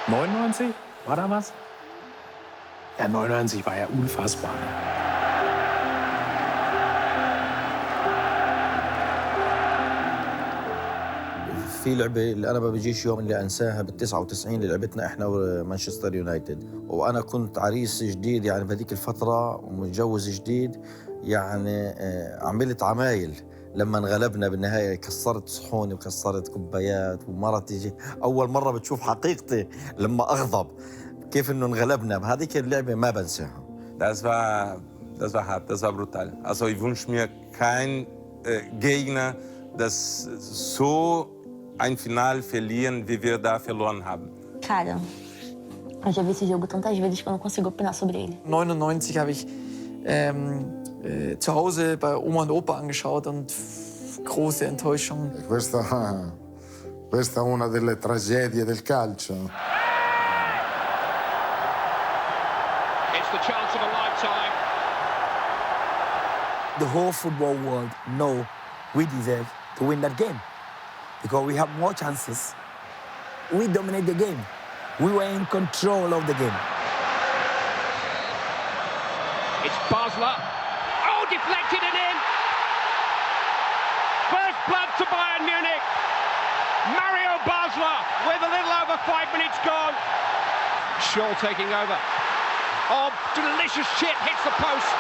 '99? War da was? Ja, 99 war ja unfassbar. في لعبة اللي أنا ما بيجيش يوم اللي أنساها بال99 اللي لعبتنا إحنا ومانشستر يونايتد، وأنا كنت عريس جديد يعني بهذيك الفترة ومتجوز جديد، يعني عملت عمايل لما انغلبنا بالنهاية، كسرت صحوني وكسرت كوبايات، ومرتي أول مرة بتشوف حقيقتي لما أغضب كيف إنه انغلبنا بهذيك اللعبة ما بنساها. Das war hart, das war brutal. Also ich wünsche mir keinen Gegner, das so ein Final verlieren, wie wir da verloren haben. Cara, eu já vi esse jogo tantas vezes que eu não consigo opinar sobre ele. 99 habe ich zu Hause bei Oma und Opa angeschaut und große Enttäuschung. Questa è una delle tragedie del calcio. It's the chance of a lifetime. The whole football world know we deserve to win that game because we have more chances. We dominate the game. We were in control of the game. It's Basler. Oh, deflected and in. First blood to Bayern Munich. Mario Basler with a little over 5 minutes gone. Scholl taking over. Oh, delicious chip, hits the post.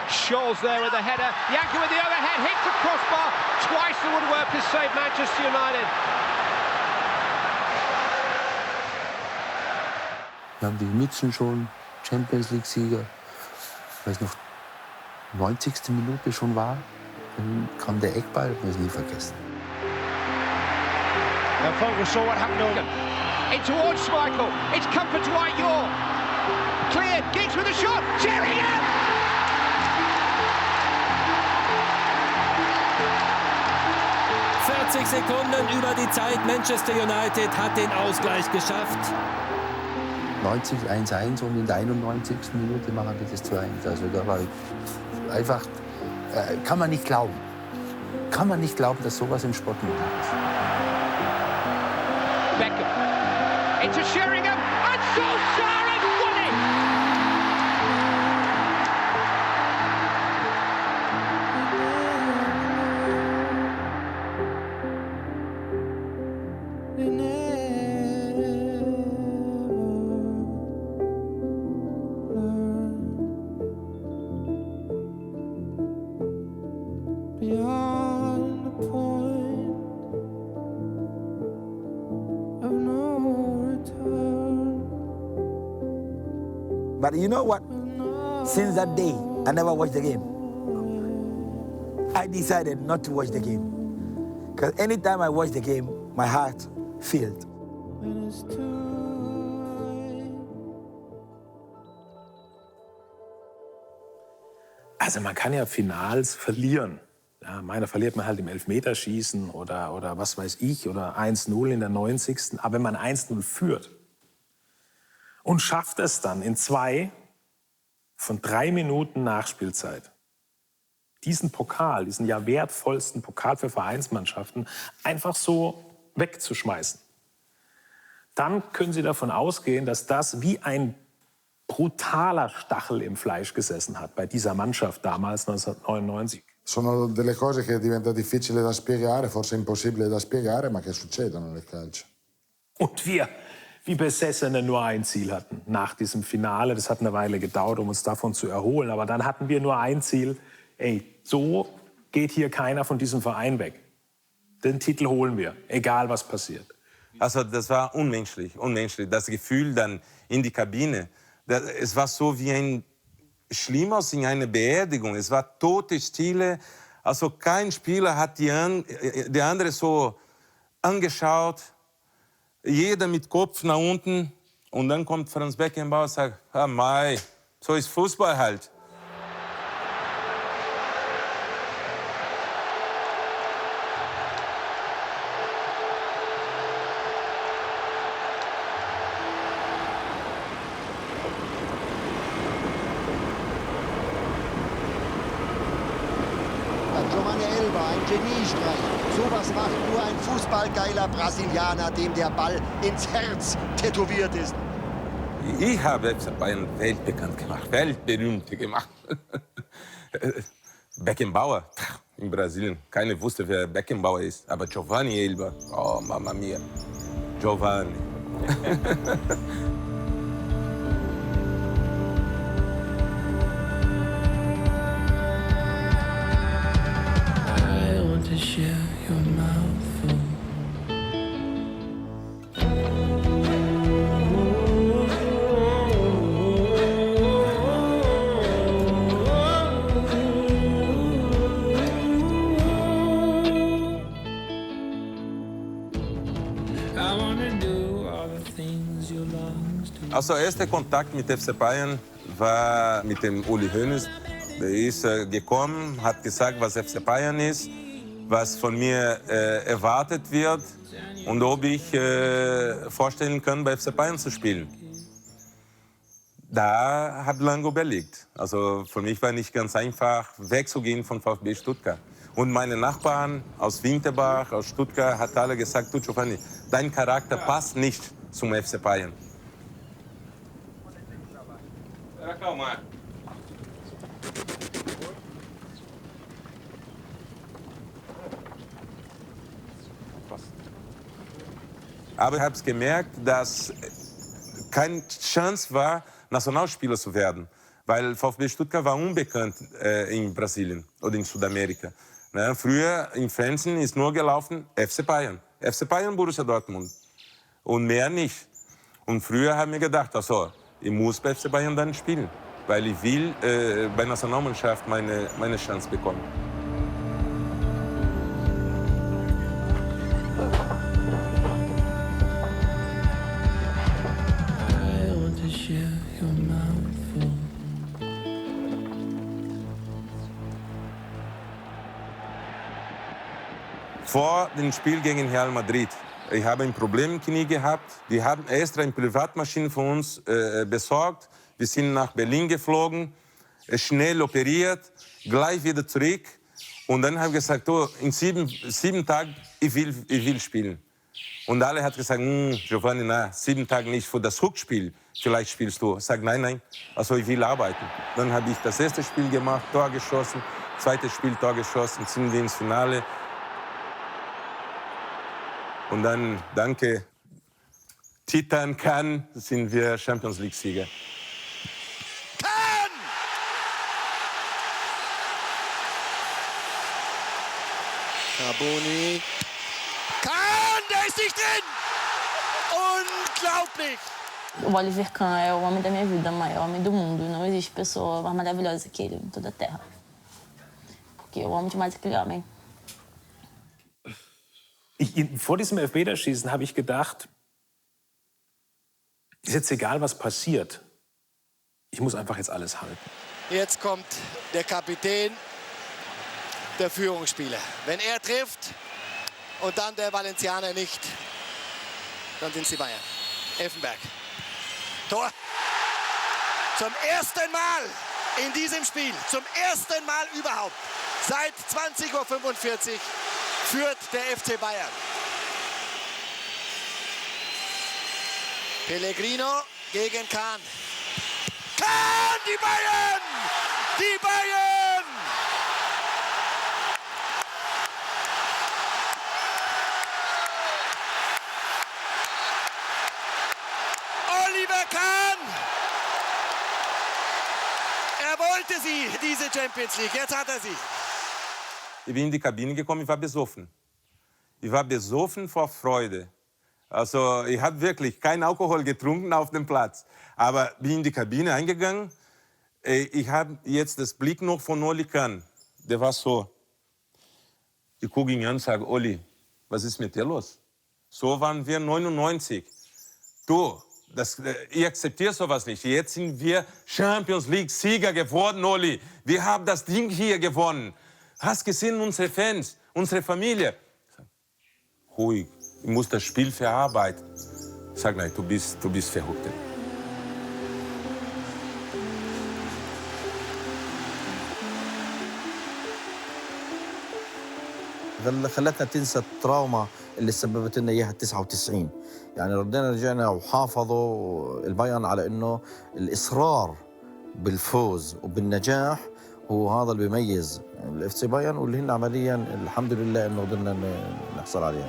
Scholl's there with the header. Yanker with the overhead, hits the crossbar. Twice the woodwork has saved Manchester United. Wir haben die Mützen schon, Champions League-Sieger. Ich weiß noch, 90. Minute schon war, dann kam der Eckball, ich werde es nie vergessen. Vogel saw what happened. In towards Schmeichel. It's comfort to Ayor. Cleared. Giggs with a shot. Sheringham! Sekunden über die Zeit. Manchester United hat den Ausgleich geschafft. 90, 1-1 und in der 91. Minute machen wir das 2-1. Also da war einfach, kann man nicht glauben. Kann man nicht glauben, dass sowas im Sport möglich ist. Beckham. Into Sheringham. And Solskjaer has won it! But you know what? Since that day, I never watched the game. I decided not to watch the game. Because anytime I watch the game, my heart filled. Also man kann ja Finals verlieren. Ja, meiner verliert man halt im Elfmeterschießen oder was weiß ich, oder 1-0 in der 90. Aber wenn man 1-0 führt und schafft es dann in 2 von 3 Minuten Nachspielzeit, diesen Pokal, diesen ja wertvollsten Pokal für Vereinsmannschaften, einfach so wegzuschmeißen, dann können Sie davon ausgehen, dass das wie ein brutaler Stachel im Fleisch gesessen hat bei dieser Mannschaft damals 1999. Sono delle cose che diventa difficile da spiegare, forse impossibile da spiegare, ma che succedono nel calcio. Und wir, wie Besessene, nur ein Ziel hatten nach diesem Finale. Das hat eine Weile gedauert, um uns davon zu erholen. Aber dann hatten wir nur ein Ziel. Ey, so geht hier keiner von diesem Verein weg. Den Titel holen wir, egal was passiert. Also das war unmenschlich, unmenschlich. Das Gefühl dann in die Kabine, es war so wie ein Schlimmeres in einer Beerdigung. Es war tote Stille. Also kein Spieler hat die andere so angeschaut. Jeder mit Kopf nach unten. Und dann kommt Franz Beckenbauer und sagt, ah, Mai, So ist Fußball halt. Giovane Elber, ein Geniestreich. Sowas macht nur ein fußballgeiler Brasilianer, dem der Ball ins Herz tätowiert ist. Ich habe FC Bayern weltbekannt gemacht, weltberühmt gemacht. Beckenbauer in Brasilien. Keiner wusste, wer Beckenbauer ist. Aber Giovane Elber, oh Mamma mia, Giovane. I want to share your mouthful. Also erster Kontakt mit FC Bayern war mit dem Uli Hoeneß. Der ist gekommen, hat gesagt, was FC Bayern ist, was von mir erwartet wird und ob ich vorstellen kann, bei FC Bayern zu spielen. Da habe ich lange überlegt. Also für mich war nicht ganz einfach, wegzugehen von VfB Stuttgart. Und meine Nachbarn aus Winterbach, aus Stuttgart, hat alle gesagt, du Giovane, dein Charakter passt nicht zum FC Bayern. Aber ich habe gemerkt, dass keine Chance war, Nationalspieler zu werden. Weil VfB Stuttgart war unbekannt in Brasilien oder in Südamerika. Ne? Früher im Fernsehen ist nur gelaufen FC Bayern. FC Bayern, Borussia Dortmund. Und mehr nicht. Und früher haben wir gedacht, also, ich muss bei FC Bayern dann spielen. Weil ich will bei der Nationalmannschaft meine Chance bekommen. Vor dem Spiel gegen Real Madrid. Ich habe ein Problem im Knie gehabt. Die haben extra eine Privatmaschine für uns besorgt. Wir sind nach Berlin geflogen, schnell operiert, gleich wieder zurück. Und dann habe ich gesagt, oh, in sieben Tagen, ich will spielen. Und alle haben gesagt, Giovane, na, 7 Tage nicht für das Rückspiel. Vielleicht spielst du. Ich sage, nein, also ich will arbeiten. Dann habe ich das erste Spiel gemacht, Tor geschossen, zweites Spiel, Tor geschossen, sind wir ins Finale. Und dann, danke, Titan Kahn, sind wir Champions League-Sieger. Kahn! Carboni. Kahn, der ist nicht drin! Unglaublich! O Oliver Kahn é o homem da minha vida, o maior homem do mundo. Não existe pessoa mais maravilhosa que ele em toda a Terra. Porque eu amo demais aquele homem. Vor diesem Elfmeterschießen habe ich gedacht, ist jetzt egal, was passiert. Ich muss einfach jetzt alles halten. Jetzt kommt der Kapitän der Führungsspieler. Wenn er trifft und dann der Valencianer nicht, dann sind sie Bayern. Effenberg. Tor. Zum ersten Mal in diesem Spiel, zum ersten Mal überhaupt, seit 20:45 Uhr führt der FC Bayern. Pellegrino gegen Kahn. Kahn, die Bayern! Die Bayern! Oliver Kahn! Er wollte sie, diese Champions League. Jetzt hat er sie. Ich bin in die Kabine gekommen, ich war besoffen. Ich war besoffen vor Freude. Also ich habe wirklich keinen Alkohol getrunken auf dem Platz. Aber bin in die Kabine eingegangen. Ich habe jetzt das Blick noch von Oli Kahn. Der war so. Ich gucke ihn an und sage, Oli, was ist mit dir los? So waren wir 99. Du, Ich akzeptiere sowas nicht. Jetzt sind wir Champions League-Sieger geworden, Oli. Wir haben das Ding hier gewonnen. Hast gesehen, unsere Fans, unsere Familie. Ruhig, ich muss das Spiel verarbeiten. Sag nein, du bist verrückt. خلتنا تنسى التراوما اللي سببت لنا اياها 99. يعني رجعنا وحافظوا البايرن على انه الاصرار بالفوز وبالنجاح هو هذا اللي بيميز الاف سي بايرن، واللي هن عمليا الحمد لله انه قدرنا نحصل عليها.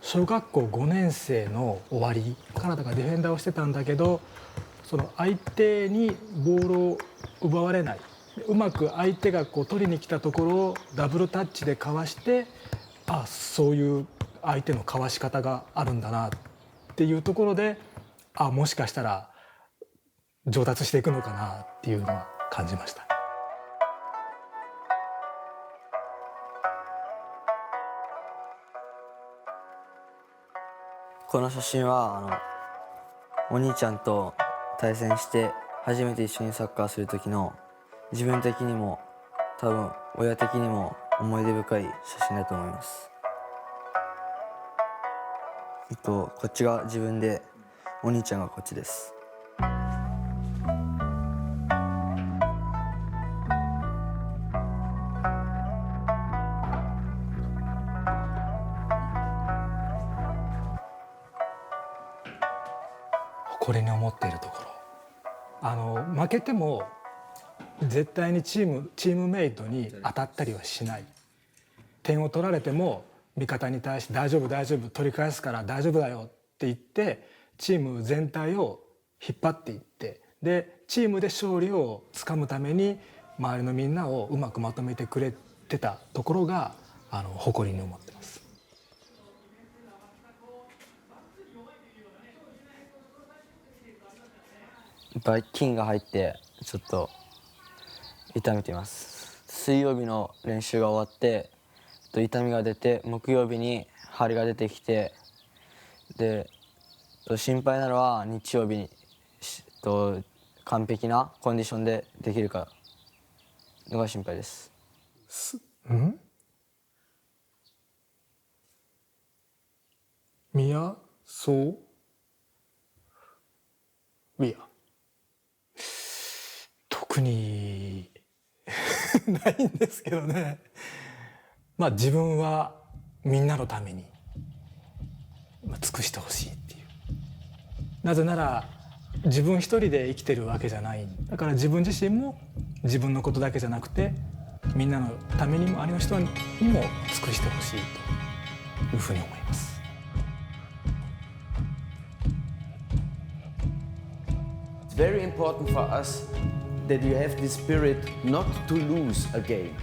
小学校5年生の終わり、カナダがディフェンダーをしてたんだけど、その相手にボールを奪われない、うまく相手がこう取りに来たところをダブルタッチでかわして、あ、そういう相手のかわし方があるんだなっていうところで、あ、もしかしたら上達していくのかなっていうのは感じました。この写真はお兄ちゃんと対戦して初めて一緒にサッカーする時の自分的にも多分親的にも思い出深い写真だと思います。こっちが自分で、お兄ちゃんがこっちです。これに思っているところ、負けても絶対にチームメイトに当たったりはしない。点を取られても味方に対して大丈夫大丈夫、取り返すから大丈夫だよって言ってチーム全体を引っ張っていって、でチームで勝利をつかむために周りのみんなをうまくまとめてくれてたところが誇りに思ってます。いっぱい菌が入ってちょっと痛めています。水曜日の練習が終わって痛みが出て、木曜日に腫れが出てきて、で心配なのは日曜日に完璧なコンディションでできるかのが心配です。ミヤソウミヤ、特にないんですけどね。まあ自分はみんなのために尽くしてほしいっていう。なぜなら自分一人で生きてるわけじゃない。だから自分自身も自分のことだけじゃなくてみんなのためにも、周りの人にも尽くしてほしいというふうに思います。It's very important for us that you have the spirit not to lose a game.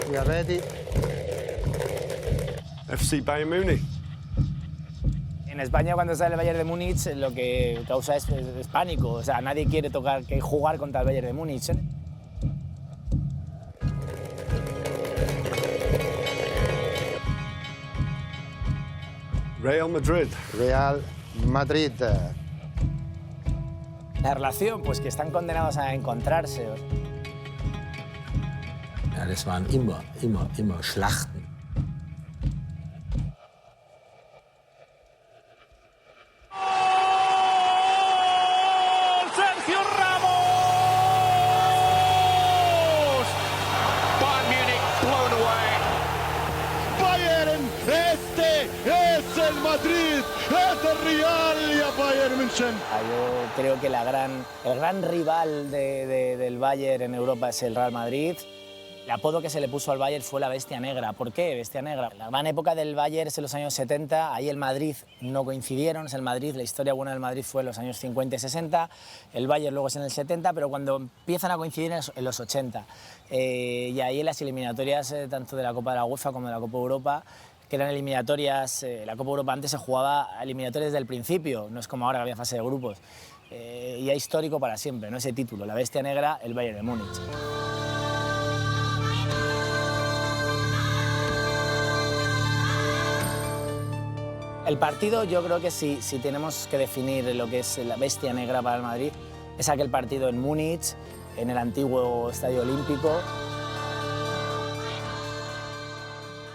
We are ready. FC Bayern Múnich. En España, cuando sale el Bayern de Múnich, lo que causa es pánico. O sea, nadie quiere jugar contra el Bayern de Múnich, ¿eh? Real Madrid. Real Madrid. La relación, pues que están condenados a encontrarse. Ja, das waren immer Schlachten. Bayern Múnich blown away. Bayern, este es el Madrid, es el Real y a Bayern München. Yo creo que el gran rival del Bayern en Europa es el Real Madrid. El apodo que se le puso al Bayern fue la bestia negra. ¿Por qué bestia negra? La gran época del Bayern es en los años 70, ahí el Madrid no coincidieron, es el Madrid, la historia buena del Madrid fue en los años 50 y 60, el Bayern luego es en el 70, pero cuando empiezan a coincidir en los 80. Y ahí en las eliminatorias tanto de la Copa de la UEFA como de la Copa de Europa, que eran eliminatorias, la Copa de Europa antes se jugaba eliminatorias desde el principio, no es como ahora que había fase de grupos. Y es histórico para siempre, ¿no? Ese título, la bestia negra, el Bayern de Múnich. El partido, yo creo que si tenemos que definir lo que es la bestia negra para el Madrid, es aquel partido en Múnich, en el antiguo Estadio Olímpico.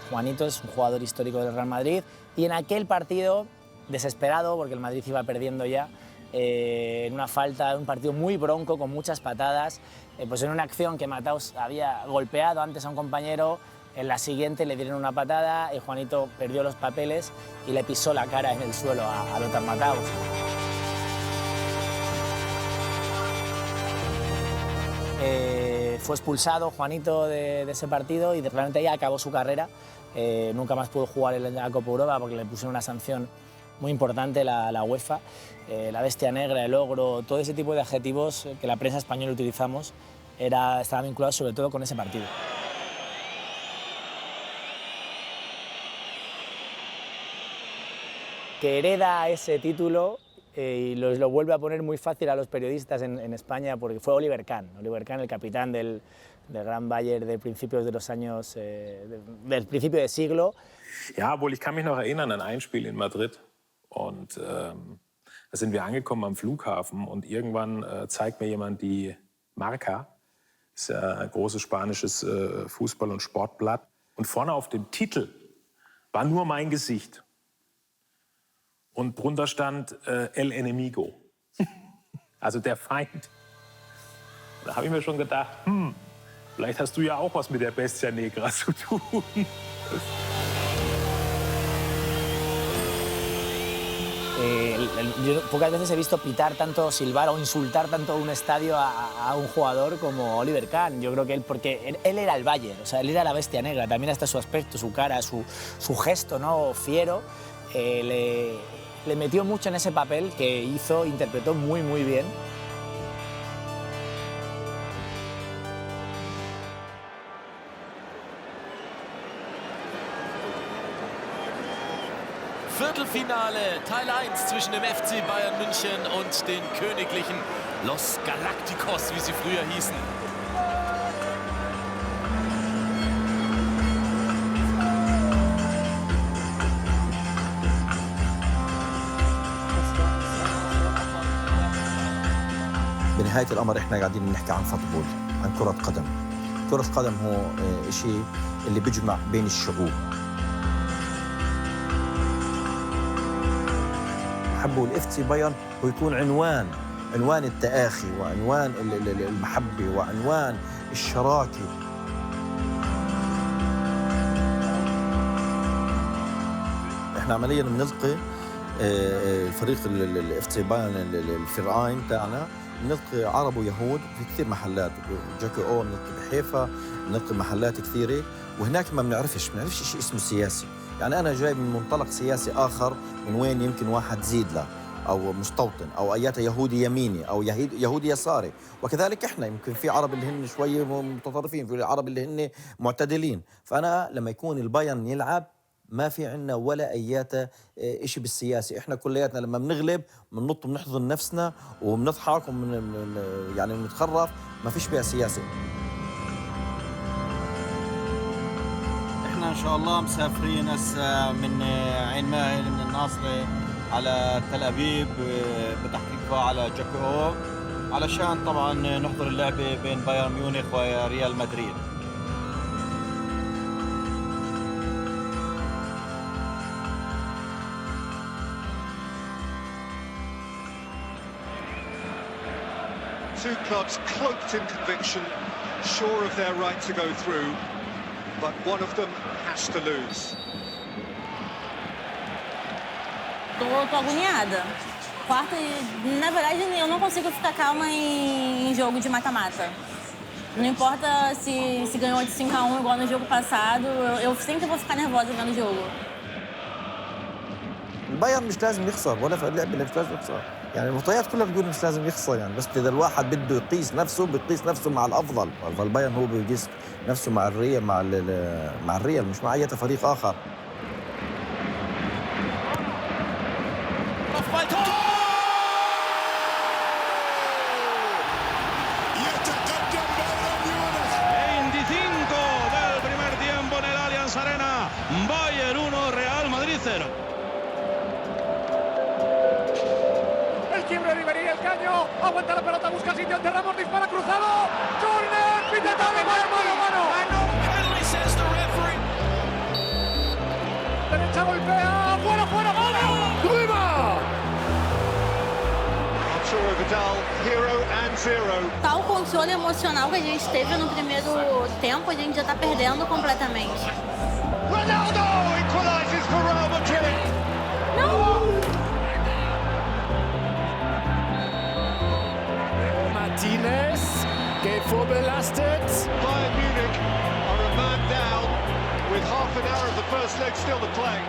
Juanito es un jugador histórico del Real Madrid y en aquel partido, desesperado, porque el Madrid iba perdiendo ya, en una falta, un partido muy bronco, con muchas patadas, pues en una acción que Mataus había golpeado antes a un compañero, en la siguiente le dieron una patada y Juanito perdió los papeles y le pisó la cara en el suelo a Lothar Mataus. Fue expulsado Juanito de ese partido y realmente ahí acabó su carrera. Nunca más pudo jugar en la Copa de Europa porque le pusieron una sanción muy importante la UEFA. La bestia negra, el ogro, todo ese tipo de adjetivos que la prensa española utilizamos estaban vinculados sobre todo con ese partido. Que hereda ese título y lo vuelve a poner muy fácil a los periodistas en España porque fue Oliver Kahn. Oliver Kahn, el capitán del Gran Bayern de principios de los años, del principio del siglo. Ja, obwohl ich kann mich noch erinnern an ein Spiel in Madrid. Und da sind wir angekommen am Flughafen und irgendwann zeigt mir jemand die Marca. Das ist ja ein großes spanisches Fußball- und Sportblatt. Und vorne auf dem Titel war nur mein Gesicht. Und drunter stand El Enemigo, also der Feind. Da habe ich mir schon gedacht, vielleicht hast du ja auch was mit der Bestia Negra zu tun. Yo pocas veces he visto pitar tanto, silbar o insultar tanto un estadio a un jugador como Oliver Kahn. Yo creo que porque él era el Bayern, o sea, él era la bestia negra, también hasta su aspecto, su cara, su gesto, ¿no? Fiero, le metió mucho en ese papel que interpretó muy, muy bien. Viertelfinale, Teil 1 zwischen dem FC Bayern München und den Königlichen Los Galacticos, wie sie früher hießen. بنهاية الأمر إحنا قاعدين نحكي عن فوتبول، عن كرة قدم. كرة قدم هو شيء اللي بيجمع بين الشعوب. حبوا الاف سي بايرن ويكون عنوان التآخي وعنوان المحبة وعنوان الشراكة. احنا عمليا بنلقي الفريق الاف سي بايرن الفرقين تاعنا، بنلقي عرب ويهود في كثير محلات، جاكي او بنلقي بحيفا، بنلقي محلات كثيرة، وهناك ما بنعرفش شيء اسمه سياسي. يعني أنا جاي من منطلق سياسي آخر من وين يمكن واحد زيد له أو مستوطن أو أياته يهودي يميني أو يهودي يساري، وكذلك إحنا يمكن في عرب اللي هن شوية متطرفين، في العرب اللي هن معتدلين. فأنا لما يكون البايرن يلعب ما في عنا ولا أياته إشي بالسياسي، إحنا كلياتنا لما بنغلب بننط بنحضن نفسنا وبنضحك يعني بنتخرف، ما فيش بها سياسة. احنا ان شاء الله مسافرين هسه من عين ماهل من الناصرة على تل أبيب بتحت على جاكو علشان طبعا نحضر اللعبة بين بايرن ميونخ وريال مدريد. Two clubs cloaked in conviction, sure of their right to go through, but one of them has to lose. Tô agoniada. Na verdade, eu não consigo ficar calma em jogo de mata-mata. Não importa se ganhou de 5-1 igual no jogo passado, eu sempre vou ficar nervosa vendo o jogo. البايرن مش لازم يخسر ولا في اللعبه اللي مش لازم يخسر، يعني المعطيات كلها بتقول مش لازم يخسر يعني، بس اذا الواحد بده يقيس نفسه بيقيس نفسه مع الافضل، فالبايرن هو بيقيس نفسه مع الريال مع الريال مش مع اي فريق اخر. Bayern 1, Real Madrid 0. El quiebre de Ribery, el caño, aguanta la pelota, busca sitio ante Ramos, dispara cruzado. Jordan, pitetazo, mano. Penalty says the referee. Derecha golpea, fuera, mano. ¡Drüber! Arturo Vidal, hero and zero. Tal controle emocional que a gente teve no primeiro tempo, a gente já tá perdendo completamente. Ronaldo equalizes for Real Madrid. No! Martinez geht vorbelastet. Bayern Munich are a man down with half an hour of the first leg still to play.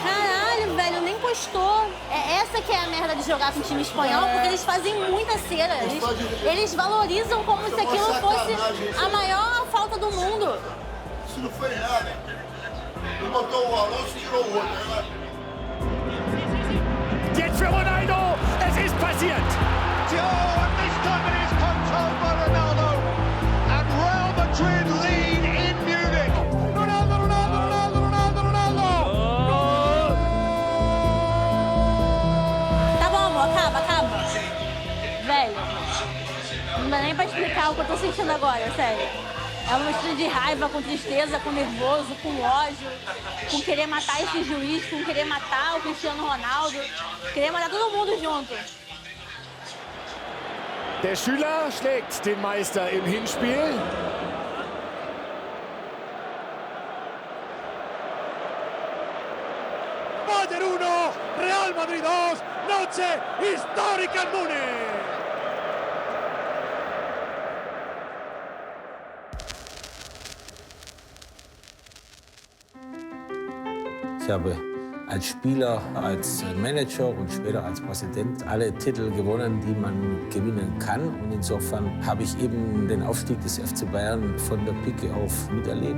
Caralho, velho, nem postou. Essa que é a merda de jogar com o time espanhol, porque eles fazem muita cera. Eles valorizam como se aquilo fosse a maior falta do mundo. Isso não foi nada. Ele botou o Alonso e tirou o outro. Jetzt für Ronaldo, es ist passiert. Oh, and this time it is controlled by Ronaldo. And Real Madrid lead in Munich. Ronaldo. Tá bom, amor, acaba. Velho, não dá nem pra explicar o que eu tô sentindo agora, sério. É uma mistura de raiva, com tristeza, com nervoso, com ódio, com querer matar esse juiz, com querer matar o Cristiano Ronaldo, querer matar todo mundo junto. Der Schüler schlägt den Meister im Hinspiel. Bayern 1, Real Madrid 2, noche histórica en Múnich. Ich habe als Spieler, als Manager und später als Präsident alle Titel gewonnen, die man gewinnen kann. Und insofern habe ich eben den Aufstieg des FC Bayern von der Pike auf miterlebt.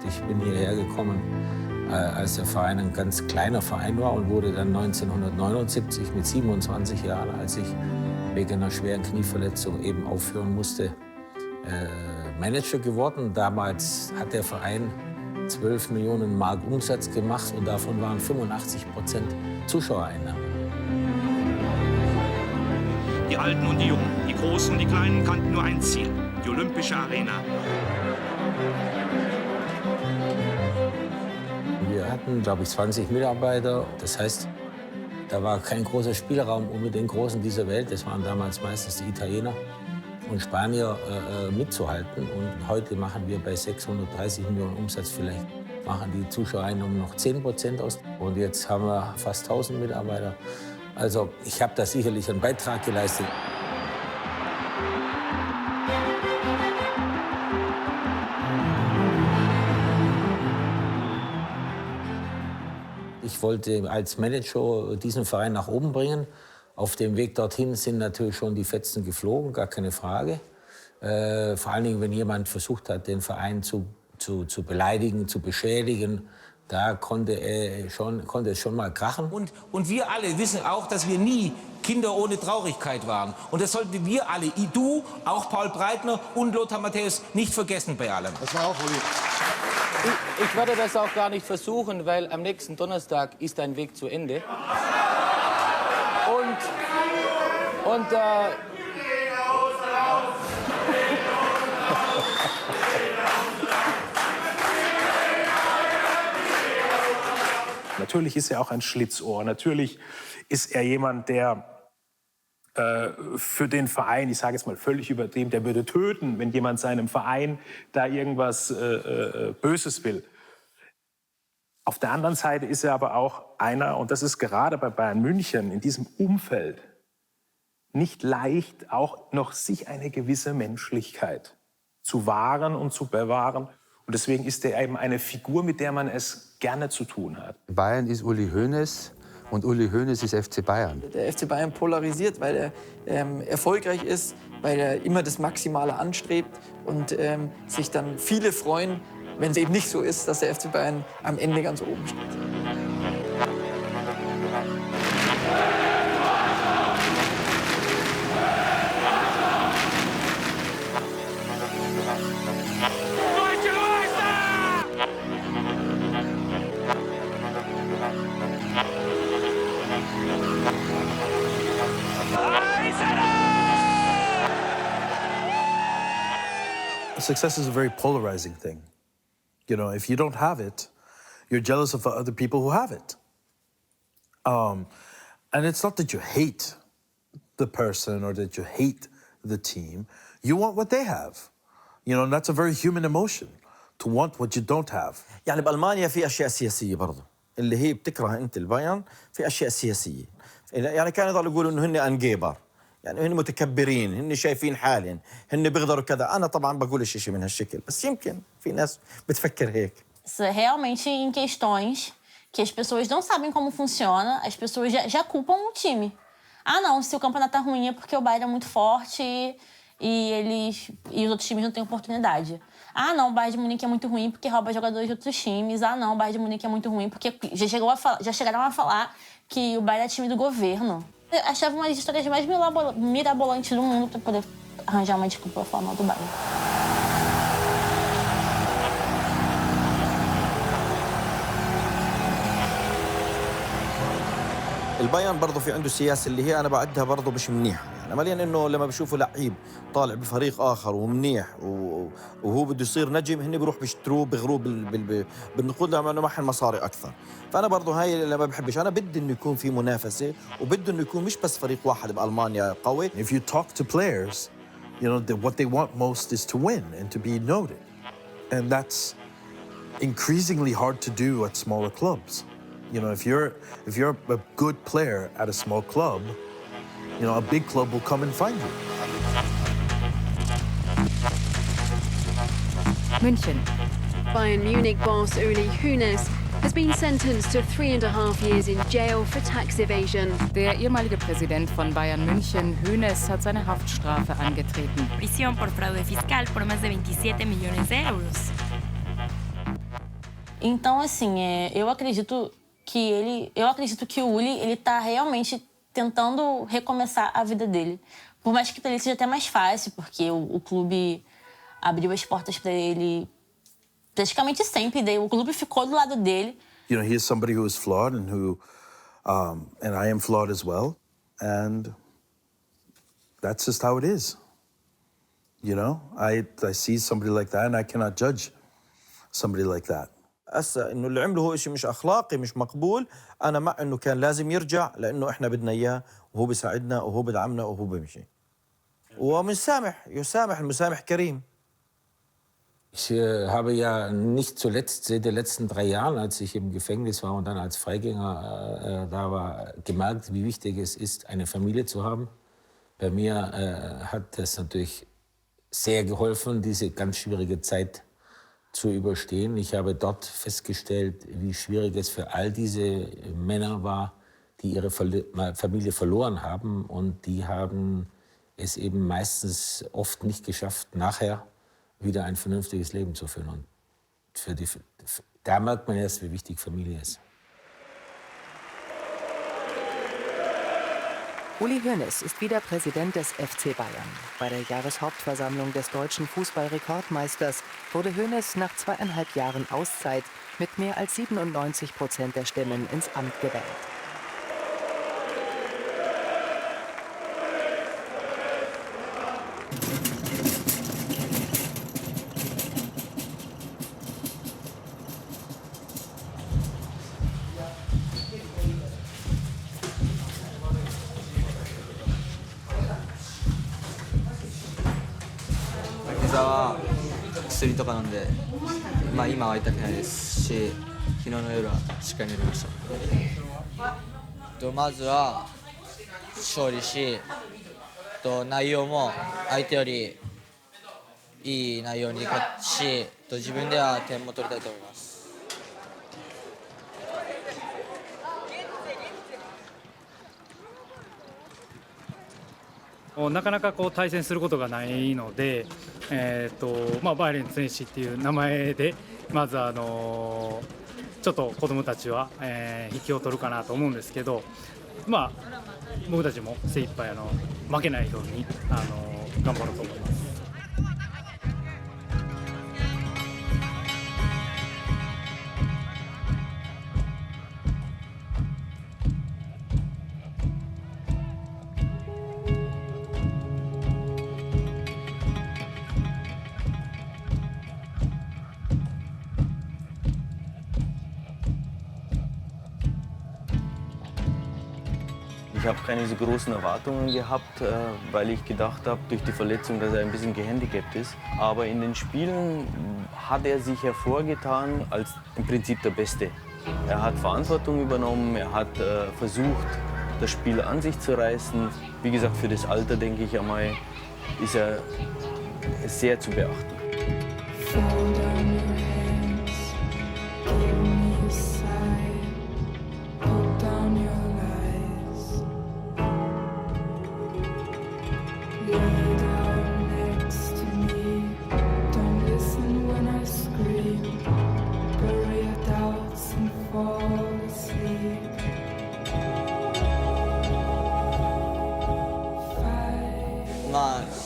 Ich bin hierher gekommen, als der Verein ein ganz kleiner Verein war und wurde dann 1979 mit 27 Jahren, als ich wegen einer schweren Knieverletzung eben aufhören musste, Manager geworden. Damals hat der Verein 12 Millionen Mark Umsatz gemacht und davon waren 85% Zuschauereinnahmen. Die Alten und die Jungen, die Großen und die Kleinen kannten nur ein Ziel, die Olympische Arena. Wir hatten, glaube ich, 20 Mitarbeiter. Das heißt, da war kein großer Spielraum, um mit den Großen dieser Welt, das waren damals meistens die Italiener und Spanier, mitzuhalten. Und heute machen wir bei 630 Millionen Umsatz vielleicht, machen die Zuschauereinnahmen noch 10% aus. Und jetzt haben wir fast 1000 Mitarbeiter. Also ich habe da sicherlich einen Beitrag geleistet. Ich wollte als Manager diesen Verein nach oben bringen. Auf dem Weg dorthin sind natürlich schon die Fetzen geflogen, gar keine Frage. Vor allen Dingen, wenn jemand versucht hat, den Verein zu beleidigen, zu beschädigen, da konnte es schon mal krachen. Und wir alle wissen auch, dass wir nie Kinder ohne Traurigkeit waren. Und das sollten wir alle, du, auch Paul Breitner und Lothar Matthäus, nicht vergessen bei allem. Das war auch Uli. Ich werde das auch gar nicht versuchen, weil am nächsten Donnerstag ist ein Weg zu Ende. Natürlich ist er auch ein Schlitzohr. Natürlich ist er jemand, der für den Verein, ich sage jetzt mal völlig übertrieben, der würde töten, wenn jemand seinem Verein da irgendwas Böses will. Auf der anderen Seite ist er aber auch einer, und das ist gerade bei Bayern München, in diesem Umfeld, nicht leicht, auch noch sich eine gewisse Menschlichkeit zu wahren und zu bewahren. Und deswegen ist er eben eine Figur, mit der man es gerne zu tun hat. Bayern ist Uli Hoeneß und Uli Hoeneß ist FC Bayern. Der FC Bayern polarisiert, weil er erfolgreich ist, weil er immer das Maximale anstrebt und sich dann viele freuen, wenn es eben nicht so ist, dass der FC Bayern am Ende ganz oben steht. Success is a very polarizing thing. You know, if you don't have it, you're jealous of other people who have it. And it's not that you hate the person or that you hate the team. You want what they have. You know, and that's a very human emotion, to want what you don't have. يعني بألمانيا في أشياء سياسية برضه اللي هي بتكره أنت البايرن في أشياء سياسية. يعني كانوا يضلوا يقولوا إنه هن أنجيبر. يعني هن متكبرين، هن شايفين حالهم، هن بيقدروا كذا. أنا طبعاً بقول شيء من هالشكل، بس يمكن في ناس بتفكر هيك. Realmente em questões que as pessoas não sabem como funciona, as pessoas já culpam o time. Ah, não, se o campeonato tá ruim é porque o Bayern é muito forte e os outros times não têm oportunidade. Ah, não, o Bayern de Munique é muito ruim porque rouba jogadores de outros times. Ah, não, o Bayern de Munique é muito ruim porque já chegaram a falar que o Bayern é time do governo. Eu achava uma das histórias mais mirabolantes do mundo para poder arranjar uma desculpa para falar mal do Bayern. البايرن برضه في عنده سياسة اللي هي أنا بعدها برضه مش منيحة. يعني عمليا إنه لما بشوفوا لعيب طالع بفريق آخر ومنيح وهو بده يصير نجم، هن بيروح بيشتروه بغروه بالنقود لأنه معهم مصاري أكثر. فأنا برضه هاي اللي ما بحبش. أنا بدي إنه يكون في منافسة وبدي إنه يكون مش بس فريق واحد بألمانيا قوي. If you talk to players, you know, what they want most is to win and to be noted. And that's increasingly hard to do at smaller clubs. You know, if you're a good player at a small club, you know, a big club will come and find you. München. Bayern Munich boss Uli Hoeneß has been sentenced to 3.5 years in jail for tax evasion. Der ehemalige Präsident von Bayern München, Hoeneß, hat seine Haftstrafe angetreten. Prisión por fraude fiscal por más de 27 millones de euros. Então, assim, eu acredito que o Uli ele tá realmente tentando recomeçar a vida dele. Por mais que para ele seja até mais fácil, porque o clube abriu as portas para ele praticamente sempre, daí o clube ficou do lado dele. You know, he is somebody who is flawed and who, and I am flawed as well, and that's just how it is. You know, I see somebody like that and I cannot judge somebody like that. هسه انه اللي عمله هو شيء مش اخلاقي مش مقبول. انا مع انه كان لازم يرجع لانه احنا بدنا اياه وهو بيساعدنا وهو بدعمنا وهو بيمشي ومسامح يسامح المسامح كريم. Ich habe ja nicht zuletzt seit den letzten 3 Jahren, als ich im Gefängnis war und dann als Freigänger da war, gemerkt, wie wichtig es ist, eine Familie zu haben. Bei mir hat es natürlich sehr geholfen, diese ganz schwierige Zeit zu überstehen. Ich habe dort festgestellt, wie schwierig es für all diese Männer war, die ihre Familie verloren haben. Und die haben es eben meistens oft nicht geschafft, nachher wieder ein vernünftiges Leben zu führen. Und da merkt man erst, wie wichtig Familie ist. Uli Hoeneß ist wieder Präsident des FC Bayern. Bei der Jahreshauptversammlung des deutschen Fußballrekordmeisters wurde Hoeneß nach 2,5 Jahren Auszeit mit mehr als 97% der Stimmen ins Amt gewählt.今は痛くないですし、昨日の夜はしっかり寝れました。まずは勝利し、内容も相手よりいい内容に勝つし、自分では点も取りたいと思います。なかなか対戦することがないので、バイエルン選手っていう名前でまずちょっと子どもたちは、引きを取るかなと思うんですけど、僕たちも精一杯負けないように頑張ろうと思います。Ich habe keine so großen Erwartungen gehabt, weil ich gedacht habe, durch die Verletzung, dass er ein bisschen gehandicapt ist. Aber in den Spielen hat er sich hervorgetan als im Prinzip der Beste. Er hat Verantwortung übernommen, er hat versucht, das Spiel an sich zu reißen. Wie gesagt, für das Alter, denke ich einmal, ist er sehr zu beachten.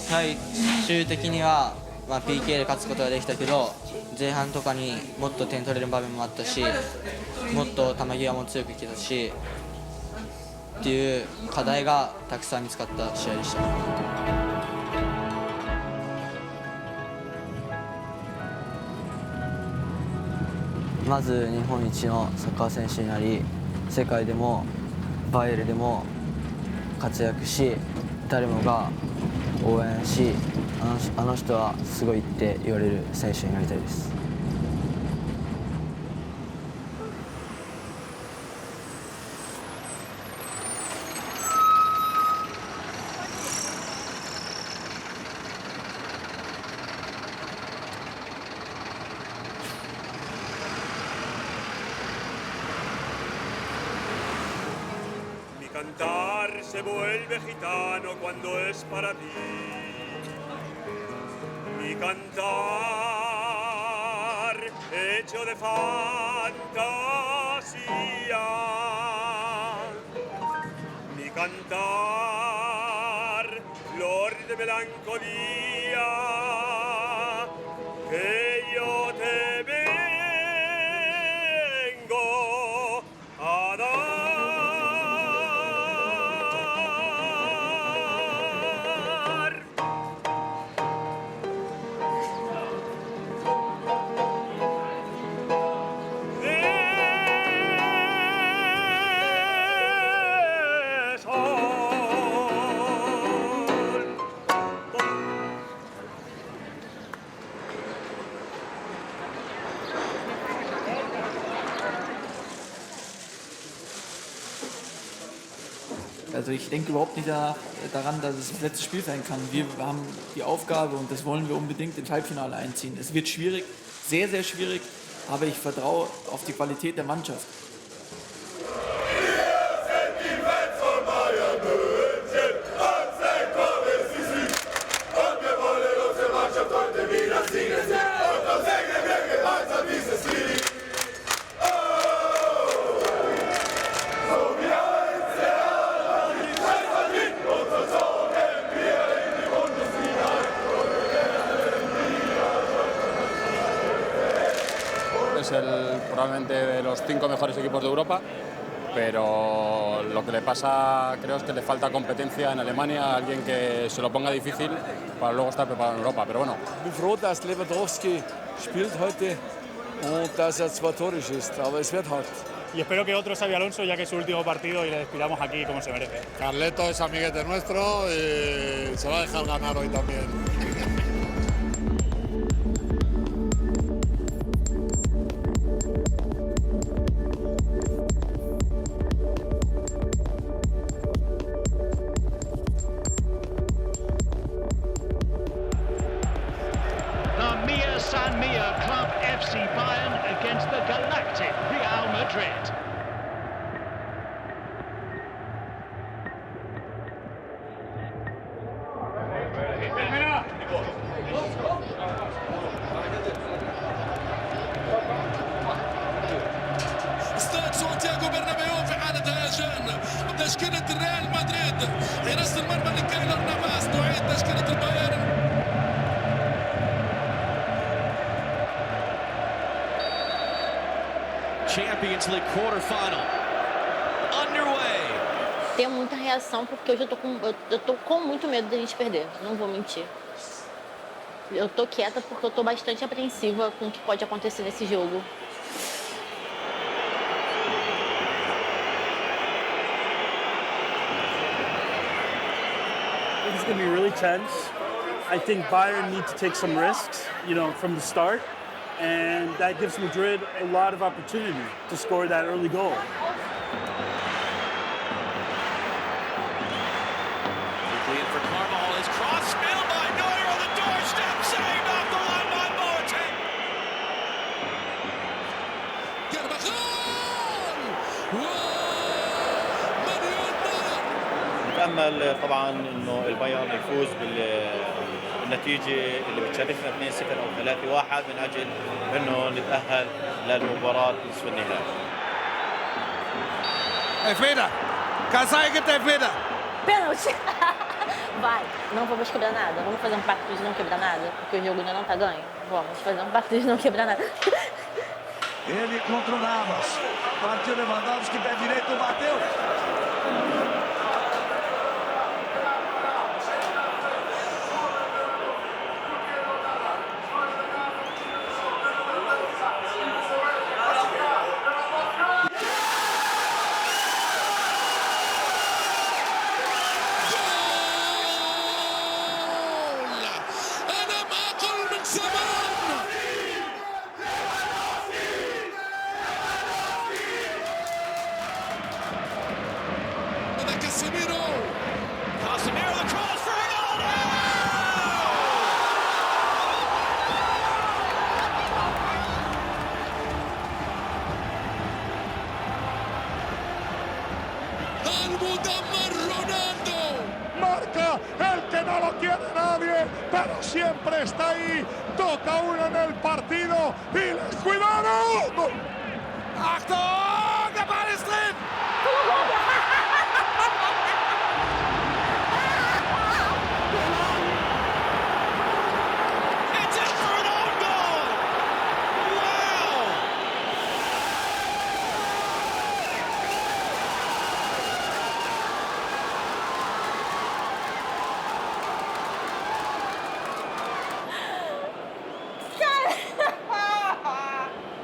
最終的には、PK で勝つことができたけど、前半とかにもっと点取れる場面もあったし、もっと球際も強くいけたしっていう課題がたくさん見つかった試合でした。まず日本一のサッカー選手になり、世界でもバイエルでも活躍し、誰もが応援し、あの人はすごいって言われる選手になりたいです。Cantar se vuelve gitano cuando es para ti. Mi cantar hecho de fantasía. Mi cantar flor de melancolía que yo te vengo a dar. Also ich denke überhaupt nicht daran, dass es das letzte Spiel sein kann. Wir haben die Aufgabe und das wollen wir unbedingt ins Halbfinale einziehen. Es wird schwierig, sehr, sehr schwierig, aber ich vertraue auf die Qualität der Mannschaft. Es probablemente de los 5 mejores equipos de Europa, pero lo que le pasa creo es que le falta competencia en Alemania, alguien que se lo ponga difícil para luego estar preparado en Europa, pero bueno. Ich bin froh, dass Lewandowski spielt heute und dass er zwar Tore schießt, aber es wird hart. Y espero que otro Xabi Alonso, ya que es su último partido y le despidamos aquí como se merece. Carleto es amiguete nuestro y se va a dejar ganar hoy también. ريال مدريد حراسة المرمى لكايلر نافاس تعيد تشكيلة البايرن. Champions League quarterfinal underway. Tenho muita reação porque hoje eu tô com muito medo de a gente perder, não vou mentir. Eu tô quieta porque eu tô bastante apreensiva com o que pode acontecer nesse jogo. It's going to be really tense. I think Bayern need to take some risks, from the start. And that gives Madrid a lot of opportunity to score that early goal. Quickly in for Carvajal, his cross spilled by Neuer on the doorstep, saved off the line by Boateng. نتأمل طبعا انه البايرن يفوز بالنتيجة اللي بتشرفنا 2-0 أو 3-1 من أجل انه نتأهل للمباراة نصف النهائي. Elfmeter. Casai gibt Elfmeter. Pênalti! Vai, não vamos quebrar nada. Vamos fazer um pacto de não quebrar nada, porque o jogo ainda não tá ganho. Vamos fazer um pacto de não quebrar nada. Ele contra o Navas. Partiu Lewandowski, pé direito, bateu. Pero siempre está ahí, toca uno en el partido y les cuidado. Achtung, der Ball ist drin. It's in for an own goal. Wow.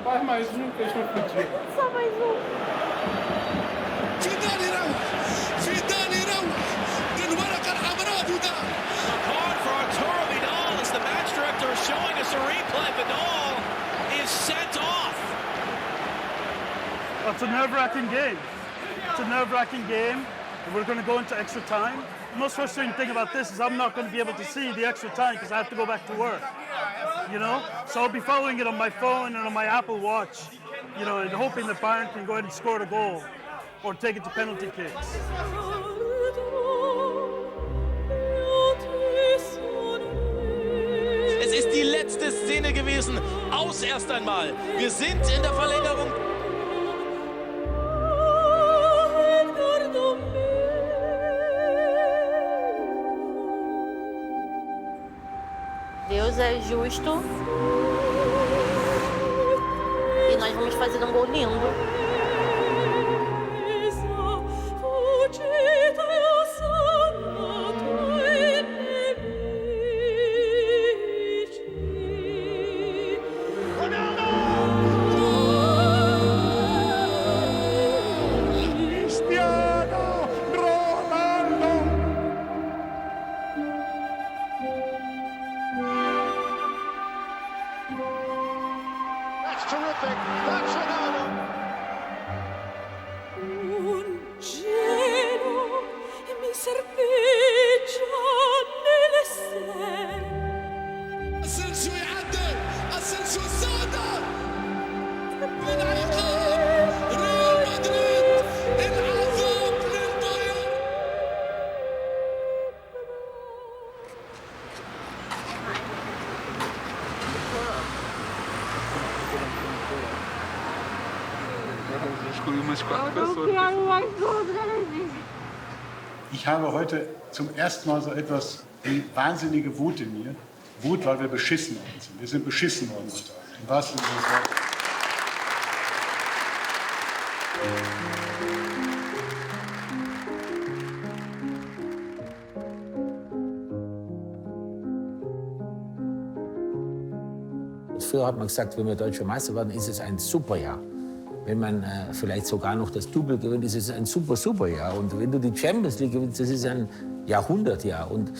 Faz mais um que a gente não podia. Só mais um. Zidane يروح بالورقة الحمراء ده. A card for Arturo Vidal as the match director is showing us a replay. Vidal is sent off. It's a nerve-wracking game. It's a nerve-wracking game. And we're going to go into extra time. The most frustrating thing about this is I'm not going to be able to see the extra time because I have to go back to work. So I'll be following it on my phone and on my Apple Watch, and hoping that Bayern can go ahead and score a goal or take it to penalty kicks. Es ist die letzte Szene gewesen, aus erst einmal. Wir sind in der Verlängerung. Deus é justo e nós vamos fazer um gol lindo. Excluí umas 4 pessoas. Eu não quero mais outra vez. Ich habe heute zum ersten Mal so etwas wie wahnsinnige Wut in mir. Wut, weil wir beschissen worden sind. Wir sind beschissen worden heute. Im wahrsten Sinne des Wortes. Früher hat man gesagt, wenn wir Deutscher Meister werden, ist es ein super Jahr. Wenn man vielleicht sogar noch das Double gewinnt, ist es ein super, super Jahr. Und wenn du die Champions League gewinnst, das ist ein Jahrhundertjahr. Und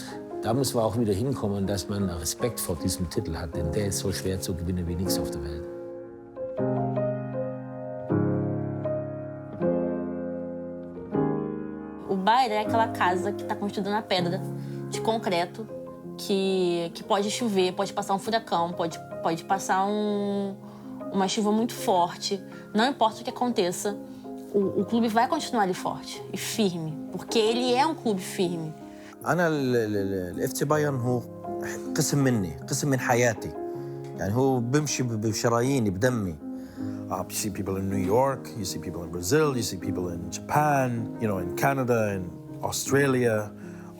da muss man auch wieder hinkommen, dass man Respekt vor diesem Titel hat. Denn der ist so schwer zu gewinnen wie nichts auf der Welt. O Bayern é aquela casa que está construída na pedra, de concreto, que pode chover, pode passar um furacão, pode passar uma chuva muito forte. Não importa o que aconteça, o clube vai continuar ali forte e firme, porque ele é um clube firme. أنا الاف سي بايرن هو قسم مني، قسم من حياتي. يعني هو بمشي بشراييني بدمي. You see people in New York, you see people in Brazil, you see people in Japan, you know, in Canada, in Australia,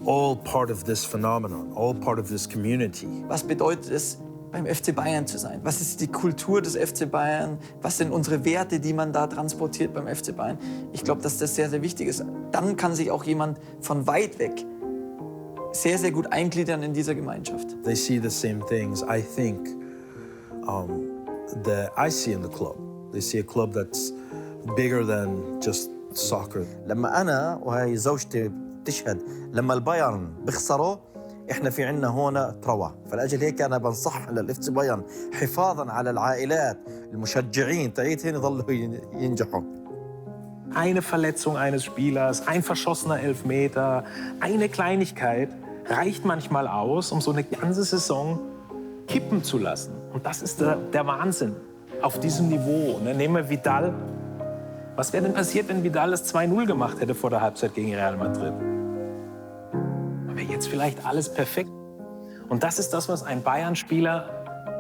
all part of this phenomenon, all part of this community. Was bedeutet es, beim FC Bayern zu sein? Was ist die Kultur des FC Bayern? Was sind unsere Werte, die man da transportiert beim FC Bayern? Ich glaube, dass das sehr, sehr wichtig ist. Dann kann sich auch jemand von weit weg sehr, sehr gut eingliedern in dieser Gemeinschaft. They see the same things, I think, that I see in the club. They see a club that's bigger than just soccer. لما أنا وهي زوجتي تشهد لما البايرن بيخسروا احنا في عنا هون تروى، فلأجل هيك أنا بنصح للإف سي بايرن حفاظاً على العائلات المشجعين تعيتهم يضلوا ينجحوا. Eine Verletzung eines Spielers, ein verschossener Elfmeter, eine Kleinigkeit reicht manchmal aus, um so eine ganze Saison kippen zu lassen. Und das ist der Wahnsinn auf diesem Niveau. Und dann nehmen wir Vidal. Was wäre denn passiert, wenn Vidal das 2-0 gemacht hätte vor der Halbzeit gegen Real Madrid? Dann wäre jetzt vielleicht alles perfekt. Und das ist das, was ein Bayern-Spieler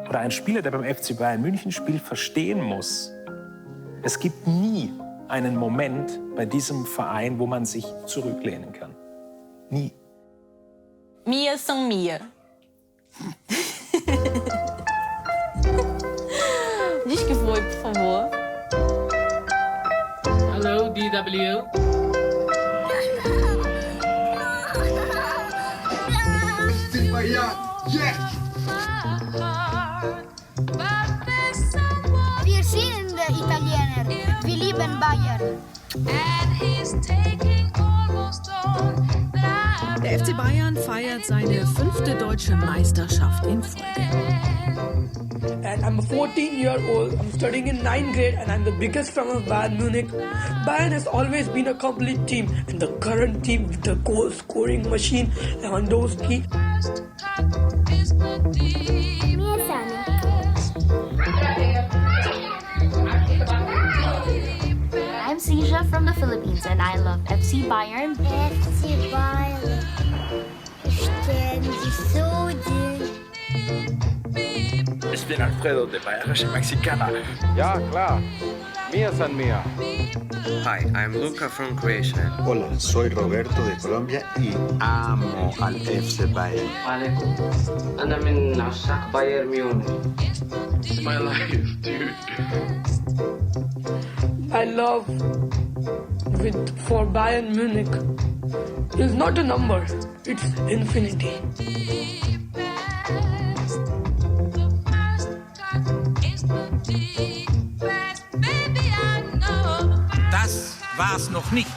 oder ein Spieler, der beim FC Bayern München spielt, verstehen muss. Es gibt nie einen Moment bei diesem Verein, wo man sich zurücklehnen kann. Nie. Mia são Mia. Diz que foi, por favor. Hello, DW. Wir sind Italiener. Wir lieben Bayern. Der FC Bayern feiert seine 5. deutsche Meisterschaft in Folge. And I'm a 14-year-old. I'm studying in 9th grade, and I'm the biggest fan of Bayern Munich. Bayern has always been a complete team, and the current team with the goal-scoring machine, Lewandowski. I'm Sija from the Philippines, and I love FC Bayern. FC Bayern. Stehen die Suden. Ich bin Alfredo, der bayerische Mexikaner. Ja, klar. Mia san mia. Hi, I'm Luca from Croatia. Hola, soy Roberto de Colombia y amo al FC Bayern. أنا من عشاق بايرن ميونخ. It's my life, dude. My love for Bayern Munich is not a number, it's infinity. Das war's noch nicht.